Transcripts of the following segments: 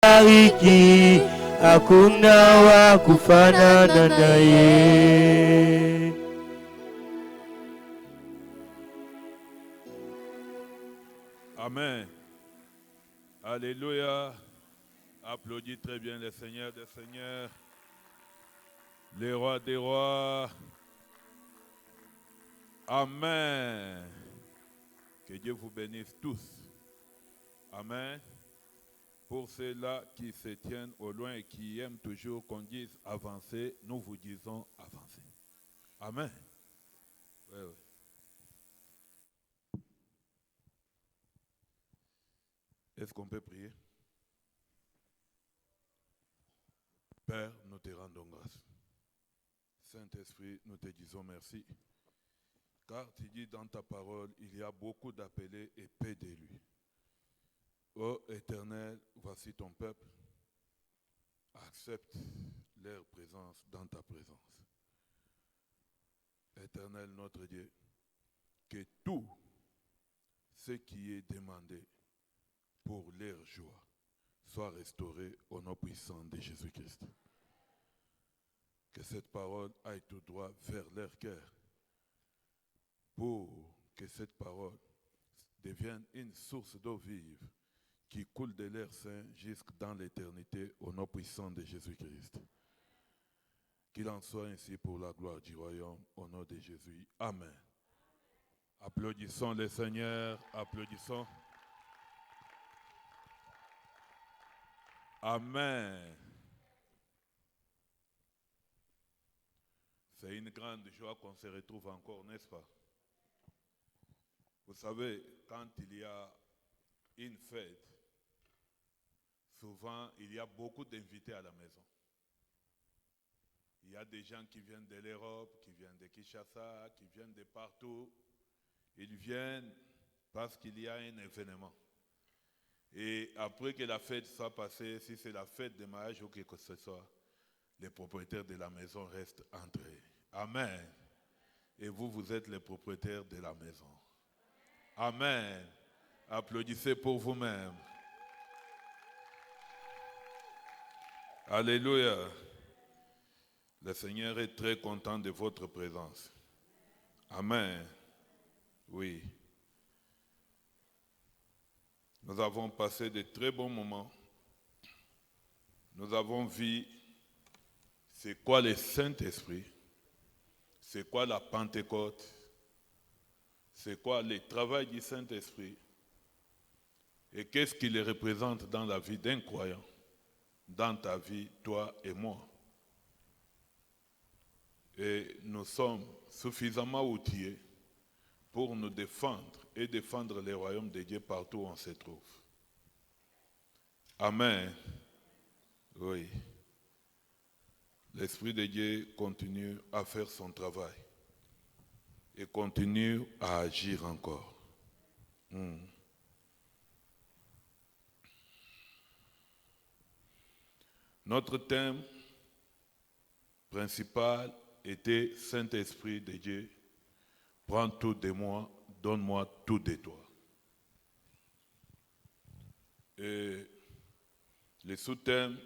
bariki, hakuna wa kufanana naye. Amen. Alléluia. Applaudis très bien le Seigneur des Seigneurs, les rois des rois. Amen. Que Dieu vous bénisse tous. Amen. Pour ceux-là qui se tiennent au loin et qui aiment toujours qu'on dise avancer, nous vous disons avancer. Amen. Oui, oui. Est-ce qu'on peut prier? Père, nous te rendons grâce. Saint-Esprit, nous te disons merci. Car tu dis dans ta parole, il y a beaucoup d'appelés et peu d'élus. Ô Éternel, voici ton peuple. Accepte leur présence dans ta présence. Éternel, notre Dieu, que tout ce qui est demandé pour leur joie soit restauré au nom puissant de Jésus-Christ. Que cette parole aille tout droit vers leur cœur pour que cette parole devienne une source d'eau vive qui coule de leur sein jusque dans l'éternité au nom puissant de Jésus-Christ. Qu'il en soit ainsi pour la gloire du royaume au nom de Jésus. Amen. Applaudissons le Seigneur, applaudissons. Amen. C'est une grande joie qu'on se retrouve encore, n'est-ce pas? Vous savez, quand il y a une fête, souvent il y a beaucoup d'invités à la maison. Il y a des gens qui viennent de l'Europe, qui viennent de Kinshasa, qui viennent de partout. Ils viennent parce qu'il y a un événement. Et après que la fête soit passée, si c'est la fête de mariage ou quelque chose que ce soit, les propriétaires de la maison restent entrés. Amen. Et vous, vous êtes les propriétaires de la maison. Amen. Applaudissez pour vous-même. Alléluia. Le Seigneur est très content de votre présence. Amen. Oui. Nous avons passé de très bons moments. Nous avons vu c'est quoi le Saint-Esprit, c'est quoi la Pentecôte, c'est quoi le travail du Saint-Esprit et qu'est-ce qu'il représente dans la vie d'un croyant, dans ta vie, toi et moi. Et nous sommes suffisamment outillés pour nous défendre et défendre le royaume de Dieu partout où on se trouve. Amen. Oui. L'Esprit de Dieu continue à faire son travail et continue à agir encore. Notre thème principal était Saint-Esprit de Dieu, prends tout de moi, donne-moi tout de toi. Et le sous-thème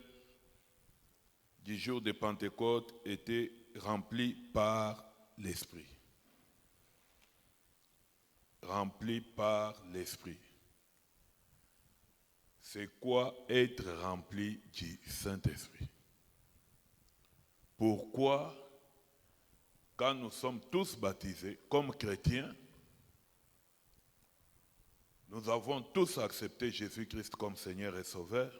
du jour de Pentecôte était rempli par l'Esprit. Rempli par l'Esprit. C'est quoi être rempli du Saint-Esprit? Pourquoi, quand nous sommes tous baptisés comme chrétiens, nous avons tous accepté Jésus-Christ comme Seigneur et Sauveur,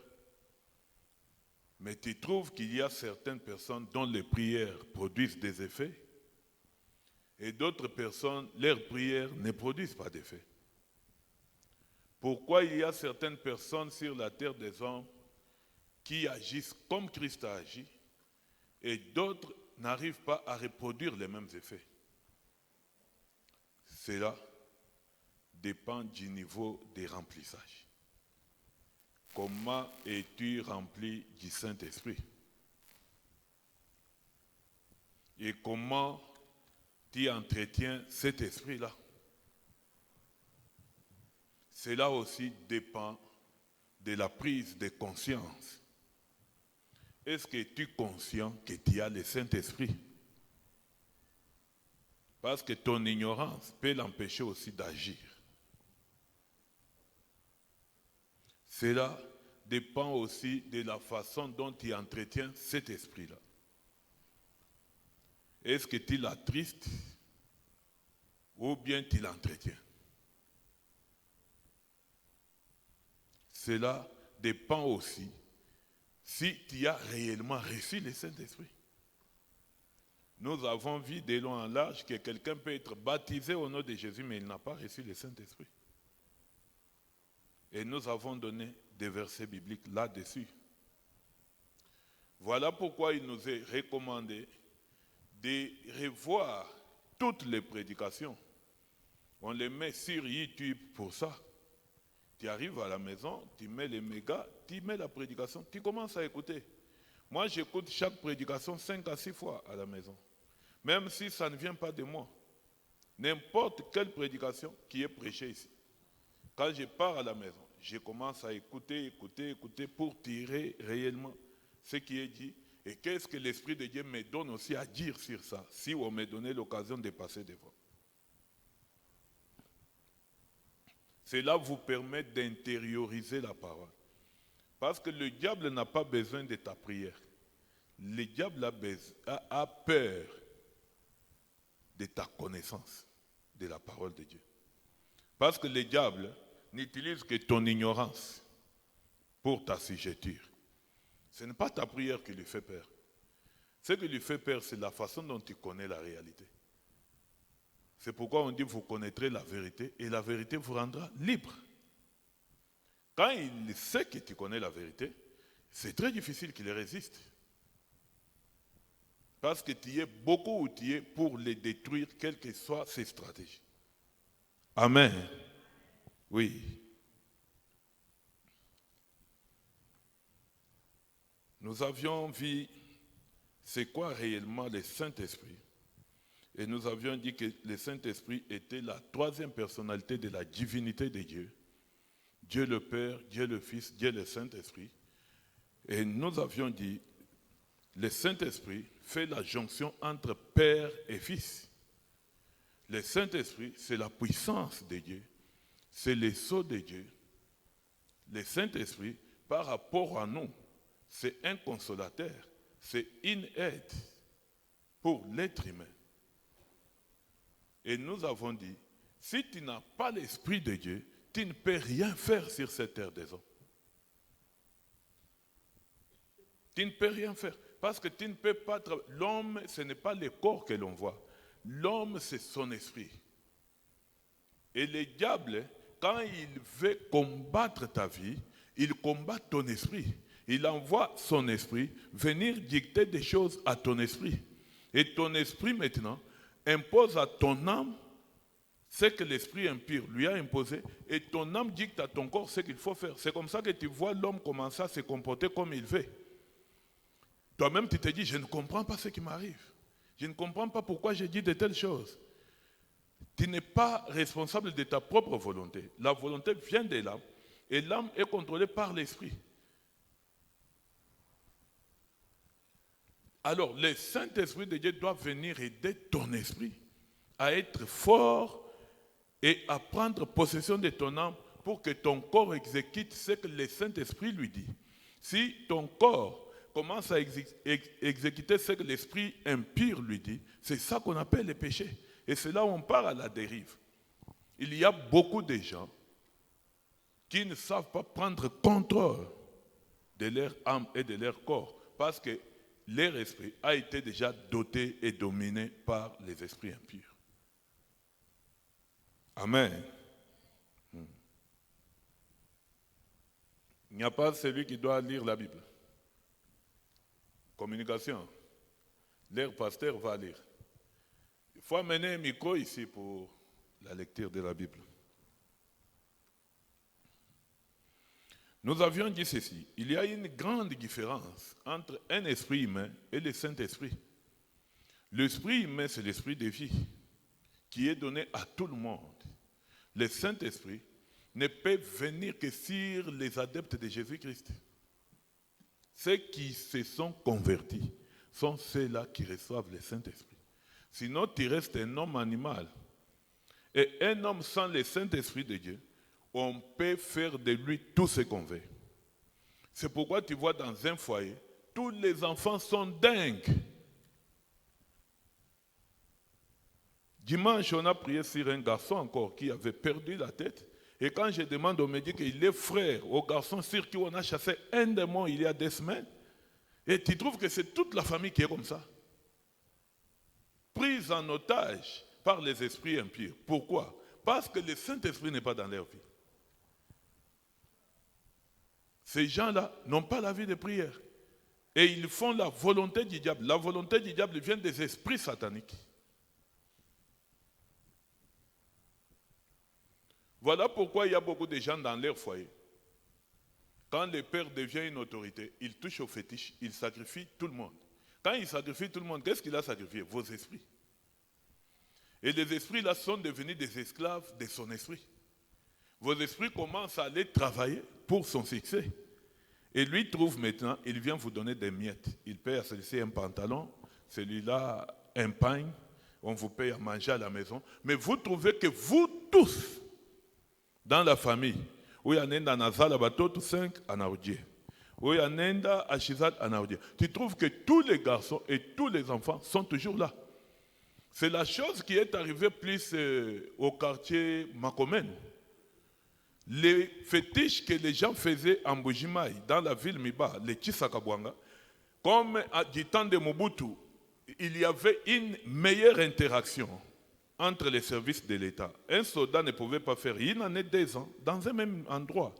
mais tu trouves qu'il y a certaines personnes dont les prières produisent des effets et d'autres personnes, leurs prières ne produisent pas d'effet. Pourquoi il y a certaines personnes sur la terre des hommes qui agissent comme Christ a agi et d'autres n'arrivent pas à reproduire les mêmes effets? Cela dépend du niveau de remplissage. Comment es-tu rempli du Saint-Esprit? Et comment tu entretiens cet esprit-là? Cela aussi dépend de la prise de conscience. Est-ce que tu es conscient que tu as le Saint-Esprit? Parce que ton ignorance peut l'empêcher aussi d'agir. Cela dépend aussi de la façon dont tu entretiens cet esprit-là. Est-ce que tu l'attristes ou bien tu l'entretiens? Cela dépend aussi si tu as réellement reçu le Saint-Esprit. Nous avons vu de long en large que quelqu'un peut être baptisé au nom de Jésus, mais il n'a pas reçu le Saint-Esprit. Et nous avons donné des versets bibliques là-dessus. Voilà pourquoi il nous est recommandé de revoir toutes les prédications. On les met sur YouTube pour ça. Tu arrives à la maison, tu mets les mégas, tu mets la prédication, tu commences à écouter. Moi, j'écoute chaque prédication 5 à 6 fois à la maison. Même si ça ne vient pas de moi. N'importe quelle prédication qui est prêchée ici. Quand je pars à la maison, je commence à écouter pour tirer réellement ce qui est dit. Et qu'est-ce que l'Esprit de Dieu me donne aussi à dire sur ça, si on me donnait l'occasion de passer devant. Cela vous permet d'intérioriser la parole. Parce que le diable n'a pas besoin de ta prière. Le diable a peur de ta connaissance de la parole de Dieu. Parce que le diable n'utilise que ton ignorance pour t'assujettir. Ce n'est pas ta prière qui lui fait peur. Ce qui lui fait peur, c'est la façon dont tu connais la réalité. C'est pourquoi on dit vous connaîtrez la vérité et la vérité vous rendra libre. Quand il sait que tu connais la vérité, c'est très difficile qu'il résiste. Parce que tu es beaucoup outillé pour les détruire, quelles que soient ses stratégies. Amen. Oui. Nous avions vu c'est quoi réellement le Saint-Esprit. Et nous avions dit que le Saint-Esprit était la troisième personnalité de la divinité de Dieu. Dieu le Père, Dieu le Fils, Dieu le Saint-Esprit. Et nous avions dit, le Saint-Esprit fait la jonction entre Père et Fils. Le Saint-Esprit, c'est la puissance de Dieu. C'est le sceau de Dieu. Le Saint-Esprit, par rapport à nous, c'est un consolateur. C'est une aide pour l'être humain. Et nous avons dit, si tu n'as pas l'Esprit de Dieu, tu ne peux rien faire sur cette terre des hommes. Tu ne peux rien faire. Parce que tu ne peux pas travailler. L'homme, ce n'est pas le corps que l'on voit. L'homme, c'est son esprit. Et le diable, quand il veut combattre ta vie, il combat ton esprit. Il envoie son esprit venir dicter des choses à ton esprit. Et ton esprit, maintenant, impose à ton âme ce que l'esprit impur lui a imposé, et ton âme dicte à ton corps ce qu'il faut faire. C'est comme ça que tu vois l'homme commencer à se comporter comme il veut. Toi-même, tu te dis, je ne comprends pas ce qui m'arrive. Je ne comprends pas pourquoi j'ai dit de telles choses. Tu n'es pas responsable de ta propre volonté. La volonté vient de l'âme, et l'âme est contrôlée par l'esprit. Alors, le Saint-Esprit de Dieu doit venir aider ton esprit à être fort et à prendre possession de ton âme pour que ton corps exécute ce que le Saint-Esprit lui dit. Si ton corps commence à exécuter ce que l'esprit impur lui dit, c'est ça qu'on appelle le péché. Et c'est là où on part à la dérive. Il y a beaucoup de gens qui ne savent pas prendre contrôle de leur âme et de leur corps parce que leur esprit a été déjà doté et dominé par les esprits impurs. Amen. Il n'y a pas celui qui doit lire la Bible. Communication. Leur pasteur va lire. Il faut amener un micro ici pour la lecture de la Bible. Nous avions dit ceci. Il y a une grande différence entre un esprit humain et le Saint-Esprit. L'esprit humain, c'est l'esprit de vie qui est donné à tout le monde. Le Saint-Esprit ne peut venir que sur les adeptes de Jésus-Christ. Ceux qui se sont convertis sont ceux-là qui reçoivent le Saint-Esprit. Sinon, tu restes un homme animal. Et un homme sans le Saint-Esprit de Dieu, on peut faire de lui tout ce qu'on veut. C'est pourquoi tu vois dans un foyer, tous les enfants sont dingues. Dimanche, on a prié sur un garçon encore qui avait perdu la tête. Et quand je demande, on me dit qu'il est frère au garçon sur qui on a chassé un démon il y a 2 semaines. Et tu trouves que c'est toute la famille qui est comme ça. Prise en otage par les esprits impurs. Pourquoi? Parce que le Saint-Esprit n'est pas dans leur vie. Ces gens-là n'ont pas la vie de prière. Et ils font la volonté du diable. La volonté du diable vient des esprits sataniques. Voilà pourquoi il y a beaucoup de gens dans leur foyer. Quand le père devient une autorité, il touche au fétiche, il sacrifie tout le monde. Quand il sacrifie tout le monde, qu'est-ce qu'il a sacrifié? Vos esprits. Et les esprits là sont devenus des esclaves de son esprit. Vos esprits commencent à aller travailler pour son succès. Et lui trouve maintenant, il vient vous donner des miettes. Il paye à celui-ci un pantalon, celui-là un pain, on vous paye à manger à la maison. Mais vous trouvez que vous tous, dans la famille, où il y a un Nazala Batoto 5 en Aoudier, où il y a un Achizat en Aoudier, tu trouves que tous les garçons et tous les enfants sont toujours là. C'est la chose qui est arrivée plus au quartier Makomen. Les fétiches que les gens faisaient en Bujimaï, dans la ville Miba, les Tshisakabwanga, comme du temps de Mobutu, il y avait une meilleure interaction entre les services de l'État. Un soldat ne pouvait pas faire une année, 2 ans, dans un même endroit.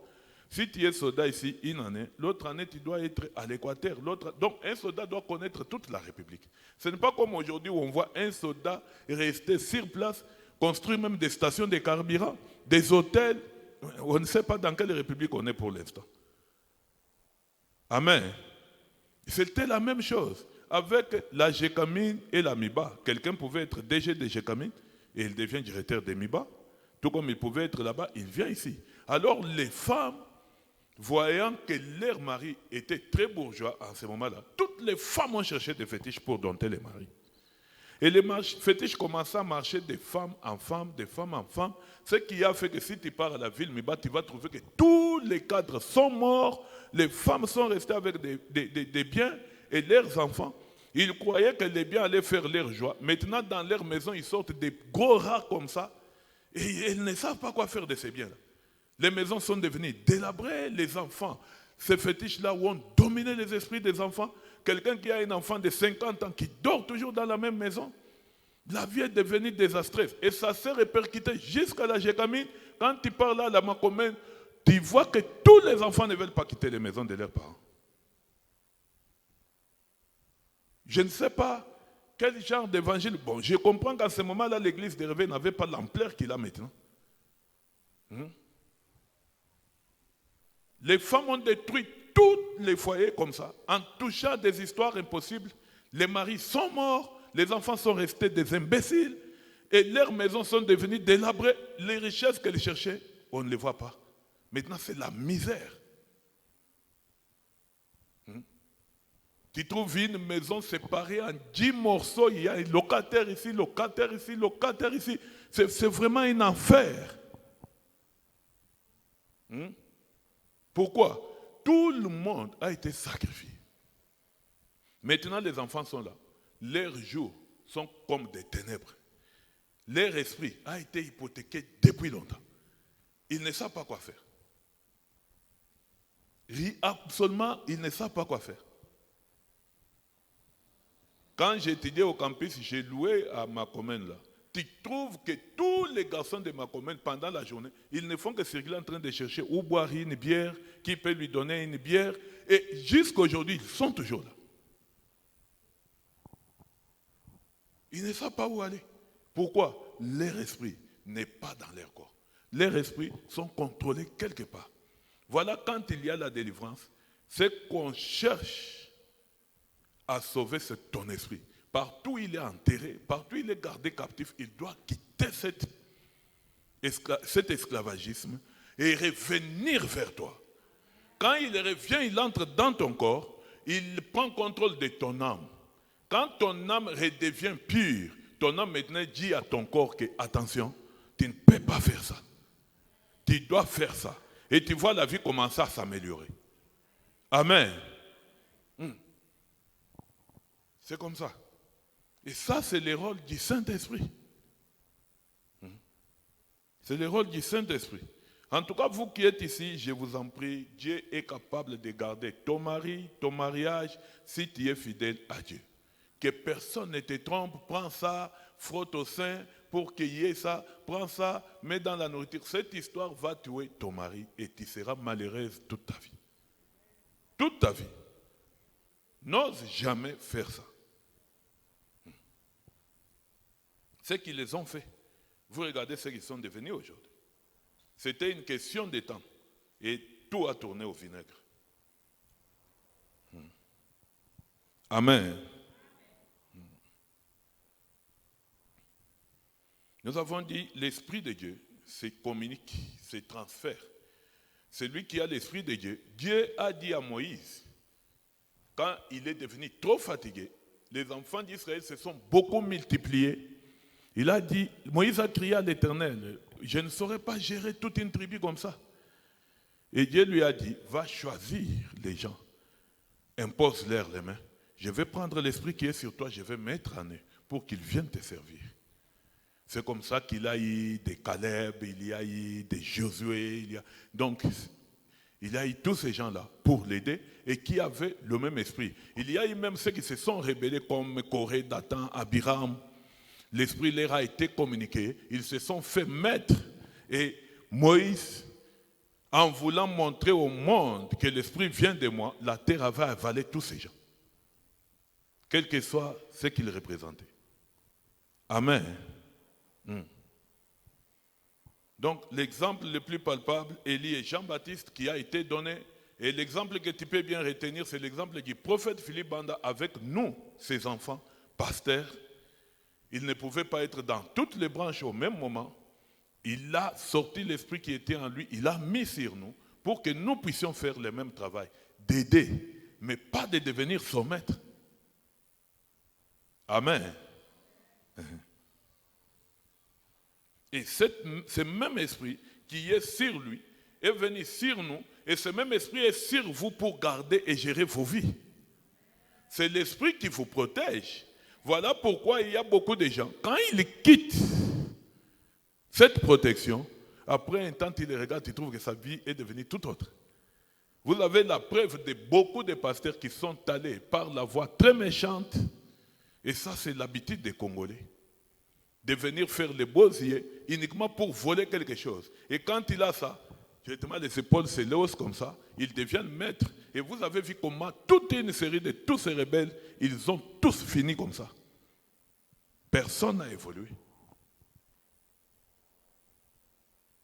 Si tu es soldat ici une année, l'autre année tu dois être à l'Équateur. Donc un soldat doit connaître toute la République. Ce n'est pas comme aujourd'hui où on voit un soldat rester sur place, construire même des stations de carburant, des hôtels. On ne sait pas dans quelle République on est pour l'instant. Amen. C'était la même chose avec la Gécamine et la MIBA. Quelqu'un pouvait être DG de Gécamine et il devient directeur de MIBA. Tout comme il pouvait être là-bas, il vient ici. Alors les femmes, voyant que leur mari était très bourgeois en ce moment-là, toutes les femmes ont cherché des fétiches pour dompter les maris. Et les fétiches commençaient à marcher de femme en femme, de femme en femme. Ce qui a fait que si tu pars à la ville Miba, tu vas trouver que tous les cadres sont morts, les femmes sont restées avec des biens et leurs enfants. Ils croyaient que les biens allaient faire leur joie. Maintenant, dans leur maison, ils sortent des gros rats comme ça. Et ils ne savent pas quoi faire de ces biens-là. Les maisons sont devenues délabrées, les enfants. Ces fétiches-là ont dominé les esprits des enfants. Quelqu'un qui a un enfant de 50 ans qui dort toujours dans la même maison, la vie est devenue désastreuse. Et ça s'est répercuté jusqu'à la Gécamine. Quand tu parles à la Makomène, tu vois que tous les enfants ne veulent pas quitter les maisons de leurs parents. Je ne sais pas quel genre d'évangile. Bon, je comprends qu'à ce moment-là, l'église des réveils n'avait pas l'ampleur qu'il a maintenant. Les femmes ont détruit tous les foyers comme ça, en touchant des histoires impossibles. Les maris sont morts, les enfants sont restés des imbéciles, et leurs maisons sont devenues délabrées. Les richesses qu'elles cherchaient, on ne les voit pas. Maintenant, c'est la misère. Tu trouves une maison séparée en 10 morceaux, il y a un locataire ici, locataire ici, locataire ici. C'est vraiment un enfer. Pourquoi? Tout le monde a été sacrifié. Maintenant, les enfants sont là. Leurs jours sont comme des ténèbres. Leur esprit a été hypothéqué depuis longtemps. Ils ne savent pas quoi faire. Absolument, ils ne savent pas quoi faire. Quand j'étudiais au campus, j'ai loué à Makomène là. Tu trouves que tous les garçons de Makomène, pendant la journée, ils ne font que circuler en train de chercher où boire une bière, qui peut lui donner une bière. Et jusqu'à aujourd'hui, ils sont toujours là. Ils ne savent pas où aller. Pourquoi? Leur esprit n'est pas dans leur corps. Leurs esprits sont contrôlés quelque part. Voilà quand il y a la délivrance, c'est qu'on cherche à sauver ton esprit. Partout il est enterré, partout il est gardé captif, il doit quitter cet esclavagisme et revenir vers toi. Quand il revient, il entre dans ton corps, il prend contrôle de ton âme. Quand ton âme redevient pure, ton âme maintenant dit à ton corps que, attention, tu ne peux pas faire ça. Tu dois faire ça. Et tu vois la vie commencer à s'améliorer. Amen. C'est comme ça. Et ça, c'est le rôle du Saint-Esprit. C'est le rôle du Saint-Esprit. En tout cas, vous qui êtes ici, je vous en prie, Dieu est capable de garder ton mari, ton mariage, si tu es fidèle à Dieu. Que personne ne te trompe, prends ça, frotte au sein pour qu'il y ait ça, prends ça, mets dans la nourriture. Cette histoire va tuer ton mari et tu seras malheureuse toute ta vie. Toute ta vie. N'ose jamais faire ça. Ceux qui les ont fait, vous regardez ce qu'ils sont devenus aujourd'hui. C'était une question de temps. Et tout a tourné au vinaigre. Amen. Nous avons dit, l'Esprit de Dieu se communique, se transfère. Celui qui a l'Esprit de Dieu, Dieu a dit à Moïse, quand il est devenu trop fatigué, les enfants d'Israël se sont beaucoup multipliés. Il a dit, Moïse a crié à l'Éternel, je ne saurais pas gérer toute une tribu comme ça. Et Dieu lui a dit, va choisir les gens, impose-leur les mains. Je vais prendre l'esprit qui est sur toi, je vais mettre en eux pour qu'ils viennent te servir. C'est comme ça qu'il a eu des Caleb, il y a eu des Josué, donc il y a eu tous ces gens-là pour l'aider et qui avaient le même esprit. Il y a eu même ceux qui se sont rebellés comme Corée, Dathan, Abiram. L'esprit leur a été communiqué, ils se sont fait maître et Moïse, en voulant montrer au monde que l'esprit vient de moi, la terre avait avalé tous ces gens, quel que soit ce qu'ils représentaient. Amen. Donc l'exemple le plus palpable, Élie et Jean-Baptiste qui a été donné, et l'exemple que tu peux bien retenir, c'est l'exemple du prophète Philippe Banda avec nous, ses enfants, pasteurs. Il ne pouvait pas être dans toutes les branches au même moment. Il a sorti l'esprit qui était en lui, il a mis sur nous pour que nous puissions faire le même travail, d'aider, mais pas de devenir son maître. Amen. Et ce même esprit qui est sur lui est venu sur nous, et ce même esprit est sur vous pour garder et gérer vos vies. C'est l'esprit qui vous protège. Voilà pourquoi il y a beaucoup de gens, quand ils quittent cette protection, après un temps, ils les regardent, ils trouvent que sa vie est devenue tout autre. Vous avez la preuve de beaucoup de pasteurs qui sont allés par la voie très méchante, et ça c'est l'habitude des Congolais, de venir faire les beaux yeux uniquement pour voler quelque chose. Et quand il a ça, directement les épaules se haussent comme ça, ils deviennent maîtres. Et vous avez vu comment toute une série de tous ces rebelles, ils ont tous fini comme ça. Personne n'a évolué.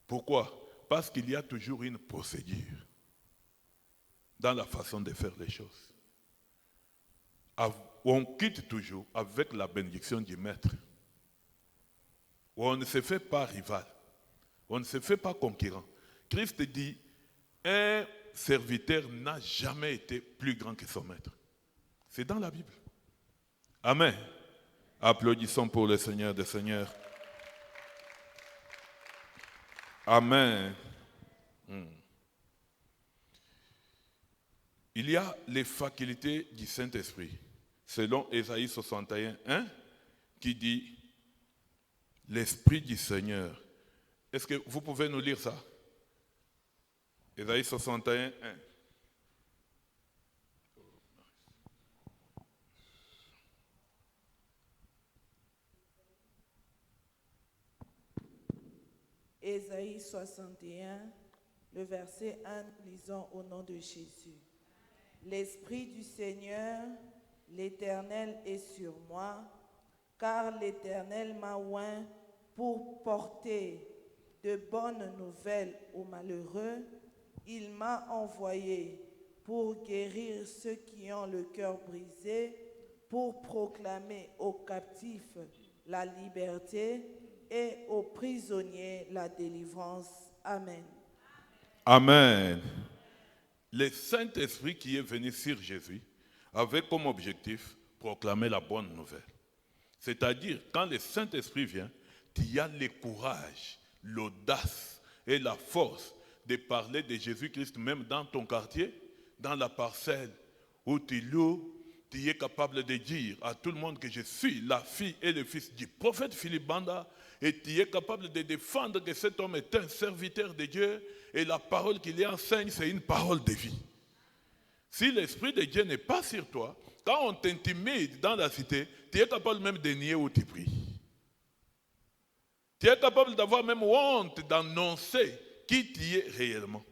Pourquoi? Parce qu'il y a toujours une procédure dans la façon de faire les choses. On quitte toujours avec la bénédiction du maître. On ne se fait pas rival. On ne se fait pas concurrent. Christ dit, un serviteur n'a jamais été plus grand que son maître. C'est dans la Bible. Amen. Applaudissons pour le Seigneur des Seigneurs. Amen. Il y a les facultés du Saint-Esprit, selon Ésaïe 61, 1, qui dit l'Esprit du Seigneur. Est-ce que vous pouvez nous lire ça? Ésaïe 61, 1. Ésaïe 61, le verset 1, lisons au nom de Jésus. L'Esprit du Seigneur, l'Éternel est sur moi, car l'Éternel m'a oint pour porter de bonnes nouvelles aux malheureux. Il m'a envoyé pour guérir ceux qui ont le cœur brisé, pour proclamer aux captifs la liberté et aux prisonniers la délivrance. Amen. Amen. Le Saint-Esprit qui est venu sur Jésus avait comme objectif proclamer la bonne nouvelle. C'est-à-dire, quand le Saint-Esprit vient, tu as le courage, l'audace et la force de parler de Jésus-Christ même dans ton quartier, dans la parcelle où tu loues. Tu es capable de dire à tout le monde que je suis la fille et le fils du prophète Philippe Banda, et tu es capable de défendre que cet homme est un serviteur de Dieu et la parole qu'il y enseigne, c'est une parole de vie. Si l'Esprit de Dieu n'est pas sur toi, quand on t'intimide dans la cité, tu es capable même de nier où tu pries. Tu es capable d'avoir même honte d'annoncer qui tu es réellement.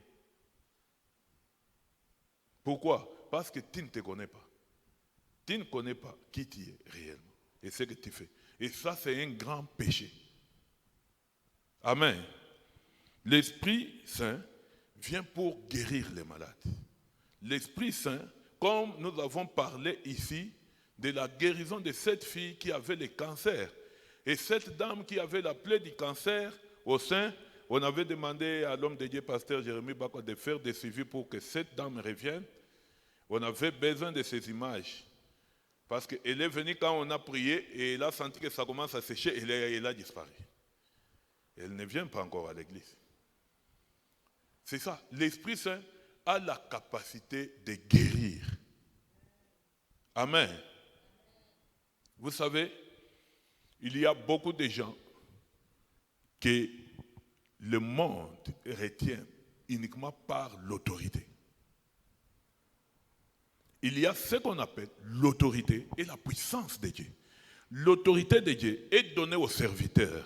Pourquoi? Parce que tu ne te connais pas. Tu ne connais pas qui tu es réellement et ce que tu fais. Et ça, c'est un grand péché. Amen. L'Esprit Saint vient pour guérir les malades. L'Esprit Saint, comme nous avons parlé ici, de la guérison de cette fille qui avait le cancer. Et cette dame qui avait la plaie du cancer au sein, on avait demandé à l'homme de Dieu, pasteur Jérémie Bako, de faire des suivis pour que cette dame revienne. On avait besoin de ces images. Parce qu'elle est venue quand on a prié et elle a senti que ça commence à sécher et elle a disparu. Elle ne vient pas encore à l'église. C'est ça. L'Esprit Saint a la capacité de guérir. Amen. Vous savez, il y a beaucoup de gens que le monde retient uniquement par l'autorité. Il y a ce qu'on appelle l'autorité et la puissance de Dieu. L'autorité de Dieu est donnée aux serviteurs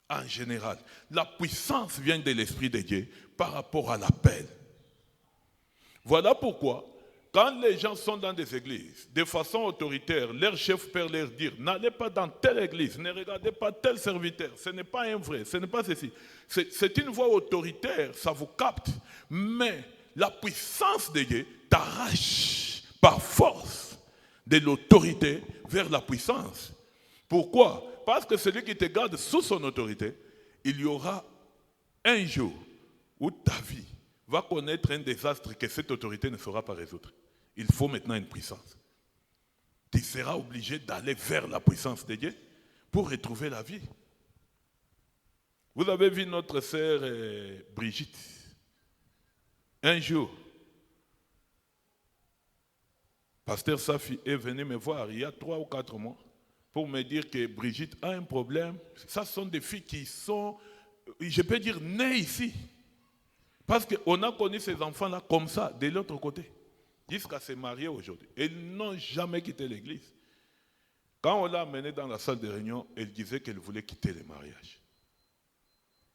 en général. La puissance vient de l'Esprit de Dieu par rapport à l'appel. Voilà pourquoi, quand les gens sont dans des églises, de façon autoritaire, leur chef peut leur dire, n'allez pas dans telle église, ne regardez pas tel serviteur, ce n'est pas un vrai, ce n'est pas ceci. C'est une voix autoritaire, ça vous capte, mais la puissance de Dieu t'arrache par force de l'autorité vers la puissance. Pourquoi? Parce que celui qui te garde sous son autorité, il y aura un jour où ta vie va connaître un désastre que cette autorité ne saura pas résoudre. Il faut maintenant une puissance. Tu seras obligé d'aller vers la puissance de Dieu pour retrouver la vie. Vous avez vu notre sœur Brigitte. Un jour, pasteur Safi est venu me voir il y a 3 ou 4 mois pour me dire que Brigitte a un problème. Ça sont des filles qui sont, je peux dire, nées ici. Parce qu'on a connu ces enfants-là comme ça, de l'autre côté, jusqu'à se marier aujourd'hui. Elles n'ont jamais quitté l'église. Quand on l'a amenée dans la salle de réunion, elle disait qu'elle voulait quitter le mariage.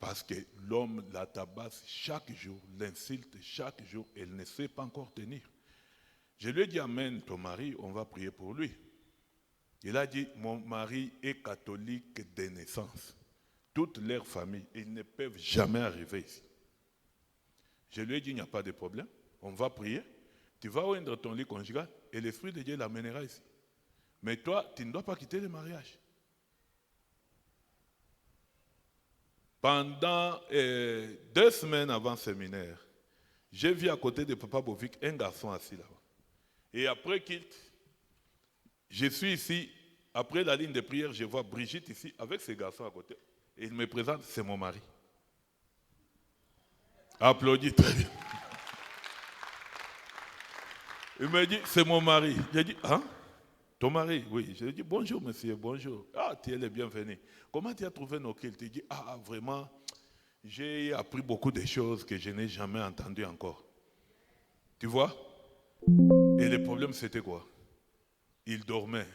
Parce que l'homme la tabasse chaque jour, l'insulte chaque jour, elle ne sait pas encore tenir. Je lui ai dit, amène ton mari, on va prier pour lui. Il a dit, mon mari est catholique de naissance. Toute leur famille, ils ne peuvent jamais arriver ici. Je lui ai dit, il n'y a pas de problème, on va prier. Tu vas oindre ton lit conjugal et l'Esprit de Dieu l'amènera ici. Mais toi, tu ne dois pas quitter le mariage. Pendant 2 semaines avant le séminaire, j'ai vu à côté de Papa Bovic un garçon assis là-bas. Et après qu'il, je suis ici, après la ligne de prière, je vois Brigitte ici avec ce garçon à côté. Et il me présente, c'est mon mari. Applaudis très bien. Il me dit, c'est mon mari. J'ai dit, hein? Ton mari? Oui. Je lui ai dit, bonjour monsieur, bonjour. Ah, tu es le bienvenu. Comment tu as trouvé nos kills? Tu dis, ah, vraiment, j'ai appris beaucoup de choses que je n'ai jamais entendues encore. Tu vois? Et le problème, c'était quoi? Il dormait.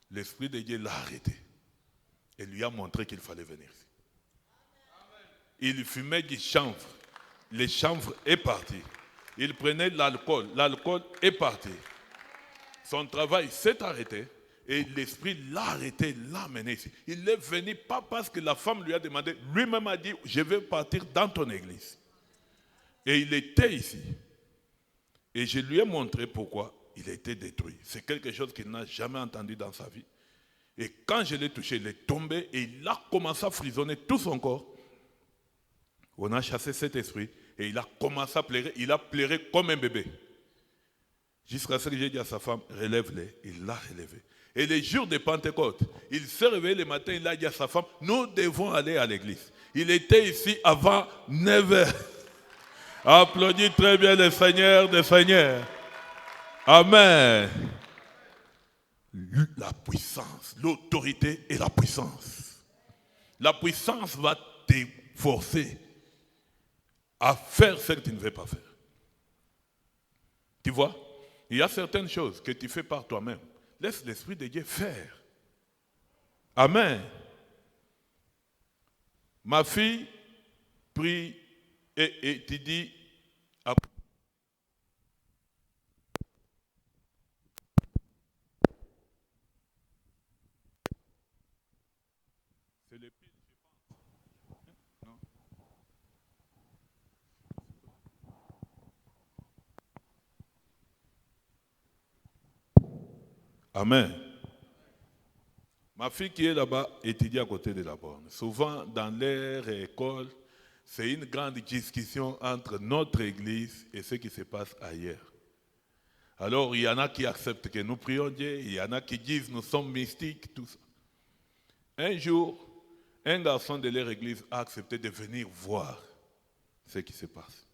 L'Esprit de Dieu l'a arrêté. Et lui a montré qu'il fallait venir. Il fumait du chanvre. Le chanvre est parti. Il prenait l'alcool. L'alcool est parti. Son travail s'est arrêté. Et l'Esprit l'a arrêté, l'a amené ici. Il est venu pas parce que la femme lui a demandé. Lui-même a dit, je vais partir dans ton église. Et il était ici. Et je lui ai montré pourquoi il a été détruit. C'est quelque chose qu'il n'a jamais entendu dans sa vie. Et quand je l'ai touché, il est tombé et il a commencé à frissonner tout son corps. On a chassé cet esprit Et il a commencé à pleurer. Il a pleuré comme un bébé. Jusqu'à ce que j'ai dit à sa femme, relève-les. Il l'a relevé. Et les jours de Pentecôte, il s'est réveillé le matin, il a dit à sa femme, nous devons aller à l'église. Il était ici avant 9 heures. Applaudis très bien le Seigneur des Seigneurs. Amen. La puissance, l'autorité et la puissance. La puissance va te forcer à faire ce que tu ne veux pas faire. Tu vois, il y a certaines choses que tu fais par toi-même. Laisse l'Esprit de Dieu faire. Amen. Ma fille prie et tu dis, c'est le pile, je pense. Non. Amen. Ma fille qui est là-bas étudie à côté de la borne. Souvent, dans leur école, c'est une grande discussion entre notre église et ce qui se passe ailleurs. Alors, il y en a qui acceptent que nous prions Dieu, il y en a qui disent nous sommes mystiques, tout ça. Un jour, un garçon de leur église a accepté de venir voir ce qui se passe.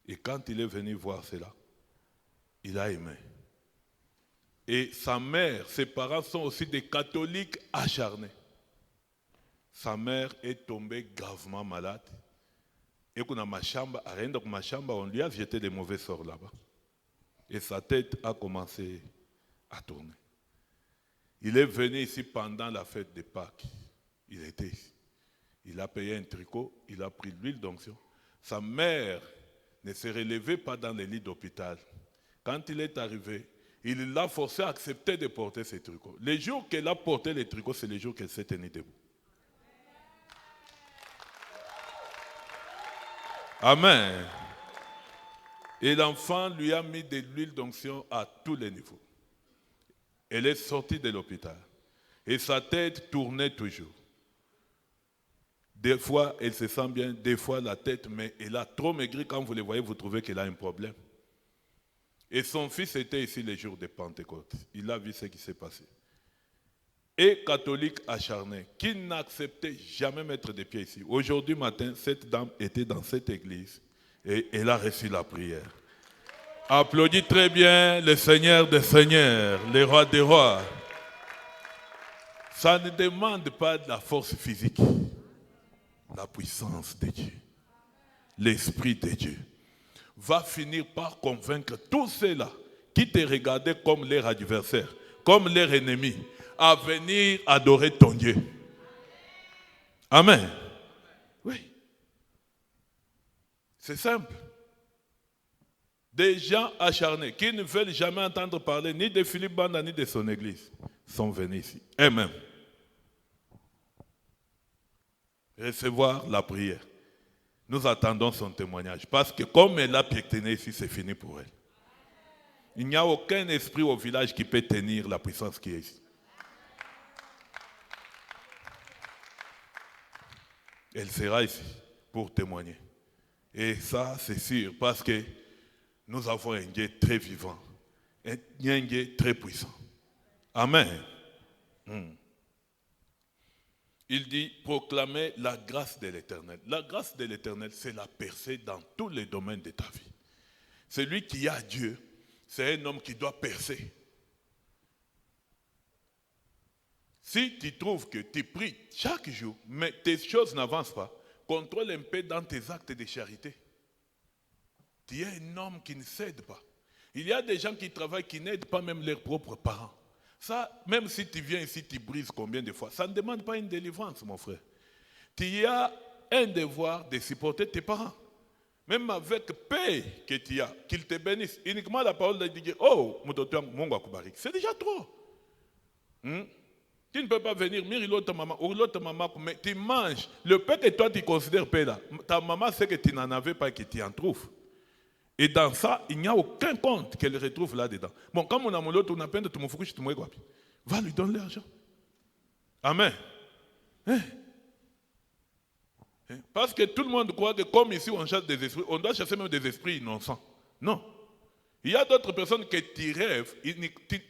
Et quand il est venu voir cela, il a aimé. Et sa mère, ses parents sont aussi des catholiques acharnés. Sa mère est tombée gravement malade. Et qu'on a on lui a jeté des mauvais sorts là-bas. Et sa tête a commencé à tourner. Il est venu ici pendant la fête de Pâques. Il était ici. Il a payé un tricot, il a pris de l'huile d'onction. Sa mère ne se relevait pas dans les lits d'hôpital. Quand il est arrivé, il l'a forcé à accepter de porter ses tricots. Les jours qu'elle a porté les tricots, c'est les jours qu'elle s'est tenue debout. Amen. Et l'enfant lui a mis de l'huile d'onction à tous les niveaux. Elle est sortie de l'hôpital. Et sa tête tournait toujours. Des fois, elle se sent bien, des fois la tête, mais elle a trop maigri. Quand vous le voyez, vous trouvez qu'elle a un problème. Et son fils était ici les jours de Pentecôte. Il a vu ce qui s'est passé. Et catholique acharné, qui n'acceptait jamais mettre des pieds ici. Aujourd'hui matin, cette dame était dans cette église et elle a reçu la prière. Applaudis très bien le Seigneur des Seigneurs, le Roi des Rois. Ça ne demande pas de la force physique, la puissance de Dieu, l'Esprit de Dieu va finir par convaincre tous ceux-là qui te regardaient comme leur adversaire, comme leur ennemi, à venir adorer ton Dieu. Amen. Oui. C'est simple. Des gens acharnés qui ne veulent jamais entendre parler ni de Philippe Banda ni de son église sont venus ici. Eux-mêmes. Recevoir la prière. Nous attendons son témoignage. Parce que comme elle a piétiné ici, c'est fini pour elle. Il n'y a aucun esprit au village qui peut tenir la puissance qui est ici. Elle sera ici pour témoigner. Et ça, c'est sûr, parce que nous avons un Dieu très vivant, un Dieu très puissant. Amen. Il dit proclamer la grâce de l'Éternel. La grâce de l'Éternel, c'est la percée dans tous les domaines de ta vie. Celui qui a Dieu, c'est un homme qui doit percer. Si tu trouves que tu pries chaque jour, mais tes choses n'avancent pas, contrôle un peu dans tes actes de charité. Tu es un homme qui ne cède pas. Il y a des gens qui travaillent, qui n'aident pas même leurs propres parents. Ça, même si tu viens ici, tu brises combien de fois, ça ne demande pas une délivrance, mon frère. Tu as un devoir de supporter tes parents. Même avec paix que tu as, qu'ils te bénissent. Uniquement la parole de Dieu, oh, mon docteur, mon Gwakubarik, c'est déjà trop. Tu ne peux pas venir mire l'autre maman ou l'autre maman, mais tu manges. Le pain que toi tu considères pain là, ta maman sait que tu n'en avais pas et que tu en trouves. Et dans ça, il n'y a aucun compte qu'elle retrouve là-dedans. Bon, comme on a mon l'autre, on a peine de tout mon foutu, va lui donner l'argent. Amen. Hein? Parce que tout le monde croit que comme ici on chasse des esprits, on doit chasser même des esprits innocents. Non. Il y a d'autres personnes qui tu rêves,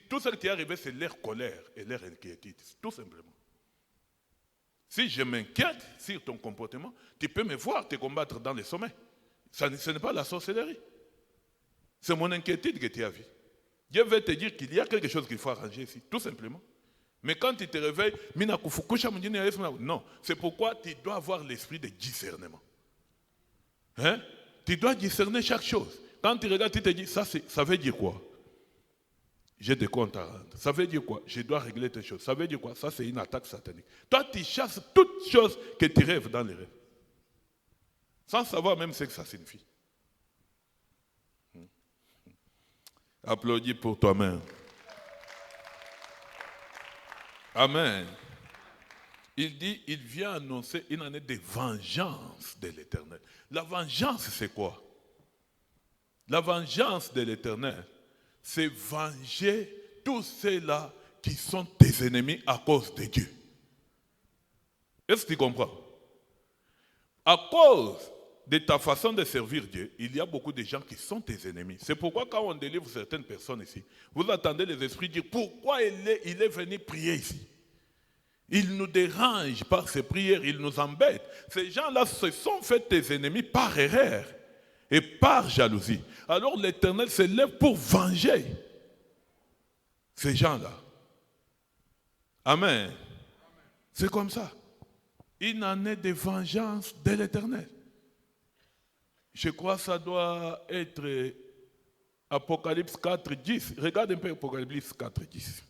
tout ce qui t'est arrivé, c'est leur colère et leur inquiétude, tout simplement. Si je m'inquiète sur ton comportement, tu peux me voir te combattre dans les sommets. Ce n'est pas la sorcellerie. C'est mon inquiétude que tu as vue. Dieu veut te dire qu'il y a quelque chose qu'il faut arranger ici, tout simplement. Mais quand tu te réveilles, non, c'est pourquoi tu dois avoir l'esprit de discernement. Hein? Tu dois discerner chaque chose. Quand tu regardes, tu te dis, ça veut dire quoi? J'ai des comptes à rendre. Ça veut dire quoi? Je dois régler tes choses. Ça veut dire quoi? Ça, c'est une attaque satanique. Toi, tu chasses toutes choses que tu rêves dans les rêves. Sans savoir même ce que ça signifie. Applaudis pour toi-même. Amen. Il dit, il vient annoncer une année de vengeance de l'Éternel. La vengeance, c'est quoi? La vengeance de l'Éternel, c'est venger tous ceux-là qui sont tes ennemis à cause de Dieu. Est-ce que tu comprends? À cause de ta façon de servir Dieu, il y a beaucoup de gens qui sont tes ennemis. C'est pourquoi quand on délivre certaines personnes ici, vous attendez les esprits dire pourquoi il est venu prier ici. Il nous dérange par ses prières, il nous embête. Ces gens-là se sont fait tes ennemis par erreur et par jalousie. Alors l'Éternel se lève pour venger ces gens-là. Amen. C'est comme ça. Une année de vengeance de l'Éternel. Je crois que ça doit être Apocalypse 4, 10. Regarde un peu Apocalypse 4, 10.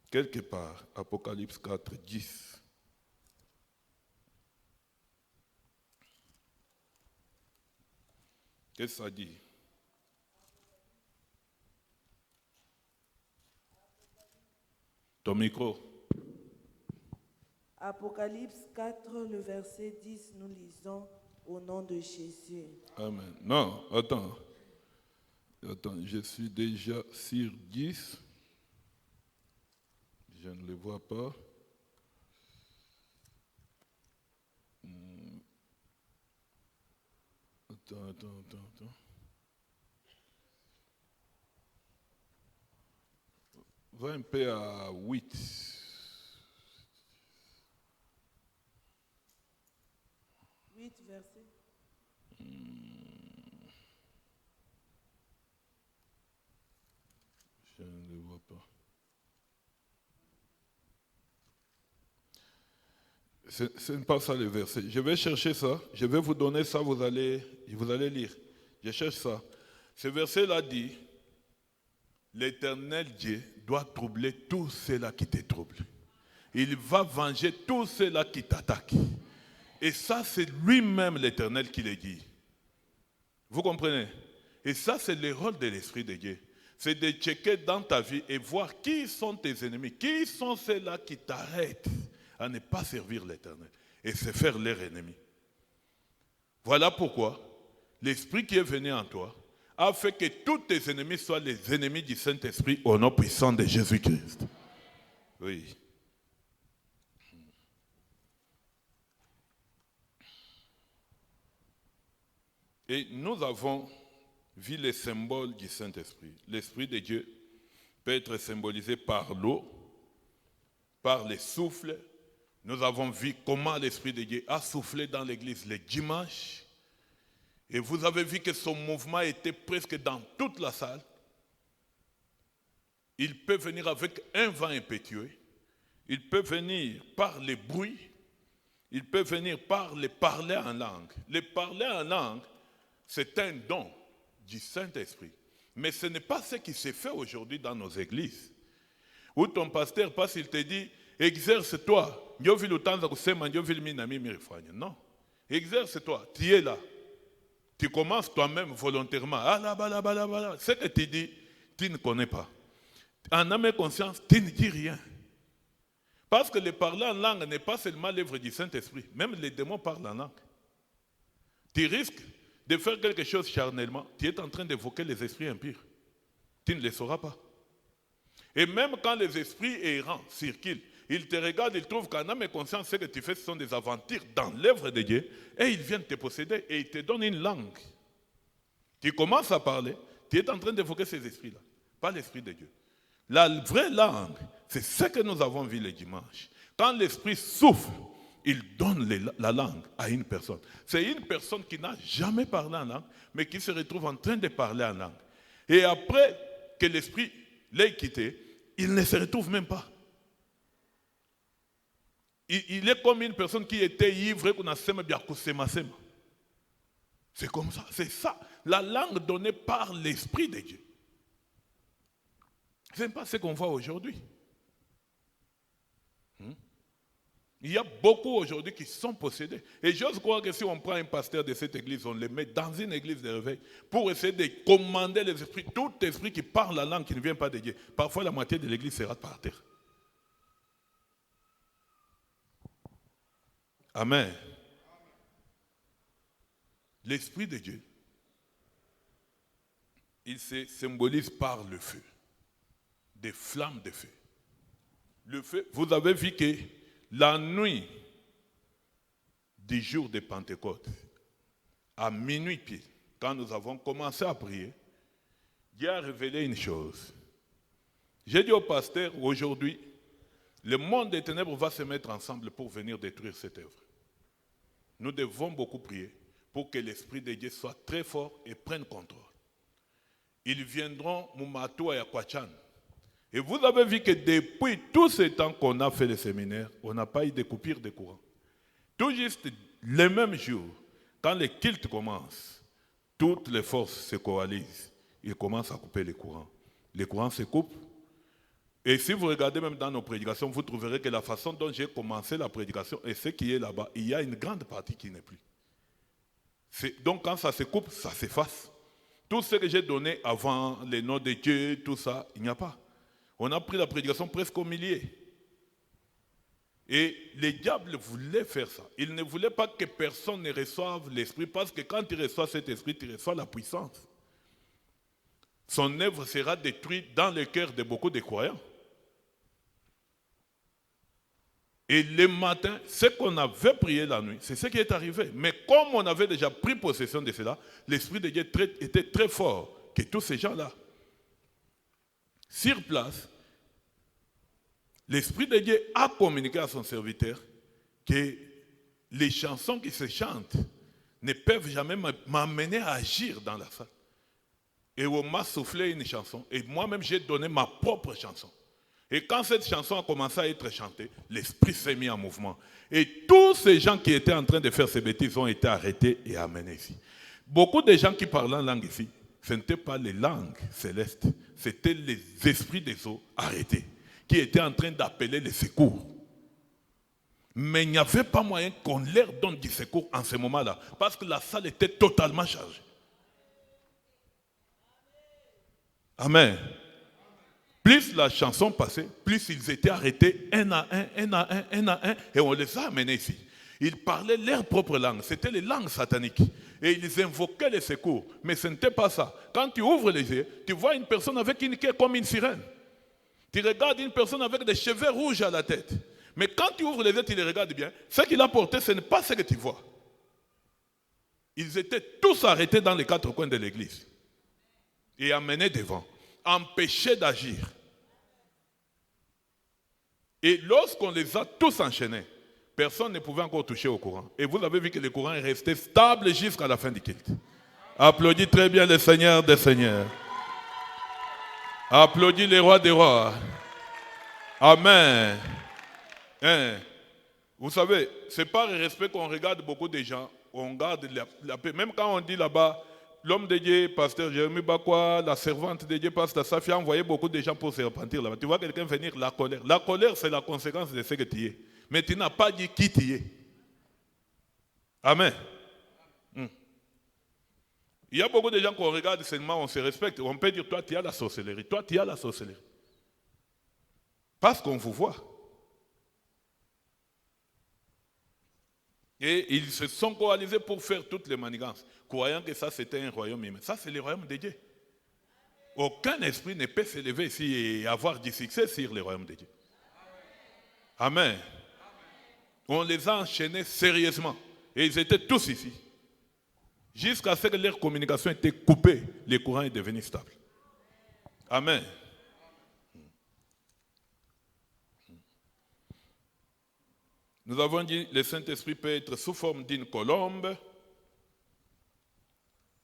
Quelque part, Apocalypse 4, 10. Qu'est-ce que ça dit? Ton micro. Apocalypse 4, le verset 10, nous lisons au nom de Jésus. Amen. Non, attends. Attends, je suis déjà sur 10. Je ne le vois pas. Attends. Va un peu à 8. Verset. Je ne le vois pas. Ce n'est pas ça le verset. Je vais chercher ça. Je vais vous donner ça. Vous allez lire. Je cherche ça. Ce verset-là dit, l'Éternel Dieu doit troubler tous ceux-là qui te troublent. Il va venger tous ceux-là qui t'attaquent. Et ça, c'est lui-même l'Éternel qui le dit. Vous comprenez? Et ça, c'est le rôle de l'Esprit de Dieu. C'est de checker dans ta vie et voir qui sont tes ennemis, qui sont ceux-là qui t'arrêtent à ne pas servir l'Éternel et se faire leur ennemi. Voilà pourquoi l'Esprit qui est venu en toi a fait que tous tes ennemis soient les ennemis du Saint-Esprit au nom puissant de Jésus-Christ. Oui. Et nous avons vu les symboles du Saint-Esprit. L'Esprit de Dieu peut être symbolisé par l'eau, par les souffles. Nous avons vu comment l'Esprit de Dieu a soufflé dans l'église le dimanche. Et vous avez vu que son mouvement était presque dans toute la salle. Il peut venir avec un vent impétueux. Il peut venir par les bruits. Il peut venir par les parler en langue. Les parler en langue, c'est un don du Saint-Esprit. Mais ce n'est pas ce qui se fait aujourd'hui dans nos églises. Où ton pasteur passe, il te dit, exerce-toi. Non. Exerce-toi. Tu es là. Tu commences toi-même volontairement. Ce que tu dis, tu ne connais pas. En âme et conscience, tu ne dis rien. Parce que le parler en langue n'est pas seulement l'œuvre du Saint-Esprit. Même les démons parlent en langue. Tu risques de faire quelque chose charnellement. Tu es en train d'évoquer les esprits impurs. Tu ne les sauras pas. Et même quand les esprits errants circulent, Ils te regardent, ils trouvent qu'en âme et conscience, ce que tu fais, ce sont des aventures dans l'œuvre de Dieu. Et ils viennent te posséder et ils te donnent une langue. Tu commences à parler, tu es en train d'évoquer ces esprits-là, pas l'esprit de Dieu. La vraie langue, c'est ce que nous avons vu le dimanche. Quand l'esprit souffle, il donne la langue à une personne. C'est une personne qui n'a jamais parlé en langue, mais qui se retrouve en train de parler en langue. Et après que l'esprit l'ait quitté, il ne se retrouve même pas. Il est comme une personne qui était ivre et qu'on a sema bien kusema sema. C'est comme ça, c'est ça. La langue donnée par l'Esprit de Dieu. Ce n'est pas ce qu'on voit aujourd'hui. Il y a beaucoup aujourd'hui qui sont possédés. Et j'ose croire que si on prend un pasteur de cette église, on le met dans une église de réveil pour essayer de commander les esprits, tout esprit qui parle la langue qui ne vient pas de Dieu. Parfois, la moitié de l'église sera par terre. Amen. L'Esprit de Dieu, il se symbolise par le feu, des flammes de feu. Le feu, vous avez vu que la nuit du jour de Pentecôte, à minuit pile, quand nous avons commencé à prier, Dieu a révélé une chose. J'ai dit au pasteur, aujourd'hui, le monde des ténèbres va se mettre ensemble pour venir détruire cette œuvre. Nous devons beaucoup prier pour que l'Esprit de Dieu soit très fort et prenne contrôle. Ils viendront Moumatou et Akwachan. Et vous avez vu que depuis tout ce temps qu'on a fait le séminaire, on n'a pas eu de coupure de courant. Tout juste le même jour, quand le culte commence, toutes les forces se coalisent. Ils commencent à couper les courants. Les courants se coupent. Et si vous regardez même dans nos prédications, vous trouverez que la façon dont j'ai commencé la prédication et ce qui est là-bas, il y a une grande partie qui n'est plus. Donc quand ça se coupe, ça s'efface. Tout ce que j'ai donné avant, les noms de Dieu, tout ça, il n'y a pas. On a pris la prédication presque au millier. Et les diables voulaient faire ça. Ils ne voulaient pas que personne ne reçoive l'esprit, parce que quand tu reçois cet esprit, tu reçois la puissance. Son œuvre sera détruite dans le cœur de beaucoup de croyants. Et le matin, ce qu'on avait prié la nuit, c'est ce qui est arrivé. Mais comme on avait déjà pris possession de cela, l'Esprit de Dieu était très fort que tous ces gens-là. Sur place, l'Esprit de Dieu a communiqué à son serviteur que les chansons qui se chantent ne peuvent jamais m'amener à agir dans la salle. Et on m'a soufflé une chanson. Et moi-même, j'ai donné ma propre chanson. Et quand cette chanson a commencé à être chantée, l'esprit s'est mis en mouvement. Et tous ces gens qui étaient en train de faire ces bêtises ont été arrêtés et amenés ici. Beaucoup de gens qui parlaient en langue ici, ce n'étaient pas les langues célestes, c'était les esprits des eaux arrêtés, qui étaient en train d'appeler les secours. Mais il n'y avait pas moyen qu'on leur donne du secours en ce moment-là, parce que la salle était totalement chargée. Amen. Plus la chanson passait, plus ils étaient arrêtés un à un, et on les a amenés ici. Ils parlaient leur propre langue, c'était les langues sataniques. Et ils invoquaient les secours, mais ce n'était pas ça. Quand tu ouvres les yeux, tu vois une personne avec une queue comme une sirène. Tu regardes une personne avec des cheveux rouges à la tête. Mais quand tu ouvres les yeux, tu les regardes bien, ce qu'il a porté, ce n'est pas ce que tu vois. Ils étaient tous arrêtés dans les quatre coins de l'église et amenés devant, empêchés d'agir. Et lorsqu'on les a tous enchaînés, personne ne pouvait encore toucher au courant. Et vous avez vu que le courant est resté stable jusqu'à la fin du culte. Applaudis très bien le Seigneur des Seigneurs. Applaudis les rois des rois. Amen. Hein? Vous savez, c'est par respect qu'on regarde beaucoup de gens, on garde la paix. Même quand on dit là-bas, l'homme de Dieu, pasteur Jérémie Bakwa, la servante de Dieu, pasteur Safia, envoyé beaucoup de gens pour se repentir là-bas. Tu vois quelqu'un venir, la colère. La colère, c'est la conséquence de ce que tu es. Mais tu n'as pas dit qui tu es. Amen. Il y a beaucoup de gens qu'on regarde seulement, on se respecte. On peut dire, toi, tu as la sorcellerie. Toi, tu as la sorcellerie. Parce qu'on vous voit. Et ils se sont coalisés pour faire toutes les manigances, croyant que ça, c'était un royaume humain. Ça, c'est le royaume de Dieu. Aucun esprit ne peut s'élever ici et avoir du succès sur le royaume de Dieu. Amen. On les a enchaînés sérieusement. Et ils étaient tous ici. Jusqu'à ce que leur communication était coupée, le courant est devenu stable. Amen. Nous avons dit que le Saint-Esprit peut être sous forme d'une colombe.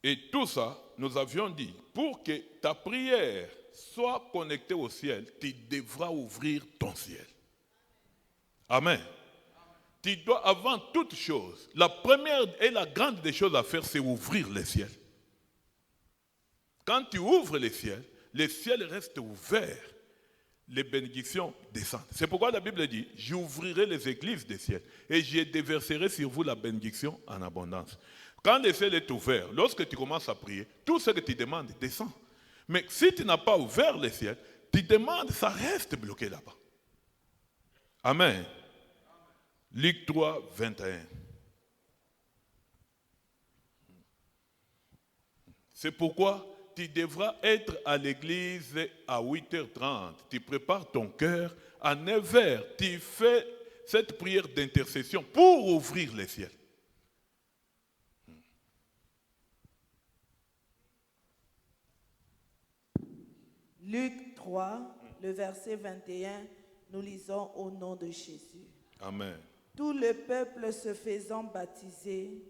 Et tout ça, nous avions dit, pour que ta prière soit connectée au ciel, tu devras ouvrir ton ciel. Amen. Tu dois, avant toute chose, la première et la grande des choses à faire, c'est ouvrir le ciel. Quand tu ouvres le ciel reste ouvert. Les bénédictions descendent. C'est pourquoi la Bible dit, j'ouvrirai les églises des ciels et je déverserai sur vous la bénédiction en abondance. Quand le ciel est ouvert, lorsque tu commences à prier, tout ce que tu demandes descend. Mais si tu n'as pas ouvert le ciel, tu demandes, ça reste bloqué là-bas. Amen. Luc 3, 21. C'est pourquoi tu devras être à l'église à 8h30. Tu prépares ton cœur. À 9h, tu fais cette prière d'intercession pour ouvrir les ciels. Luc 3, le verset 21, nous lisons au nom de Jésus. Amen. Tout le peuple se faisant baptiser,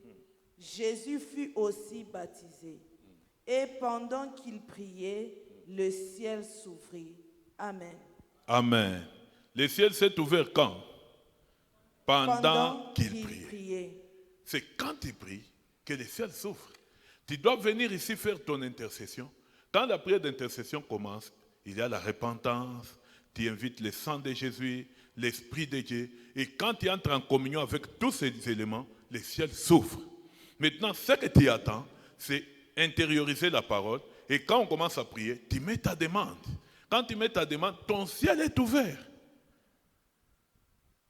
Jésus fut aussi baptisé. Et pendant qu'il priait, le ciel s'ouvrit. Amen. Amen. Le ciel s'est ouvert quand? Pendant qu'il priait. C'est quand il prie que le ciel s'ouvre. Tu dois venir ici faire ton intercession. Quand la prière d'intercession commence, il y a la repentance, tu invites le sang de Jésus, l'Esprit de Dieu, et quand tu entres en communion avec tous ces éléments, le ciel s'ouvre. Maintenant, ce que tu attends, c'est intérioriser la parole, et quand on commence à prier, tu mets ta demande. Quand tu mets ta demande, ton ciel est ouvert.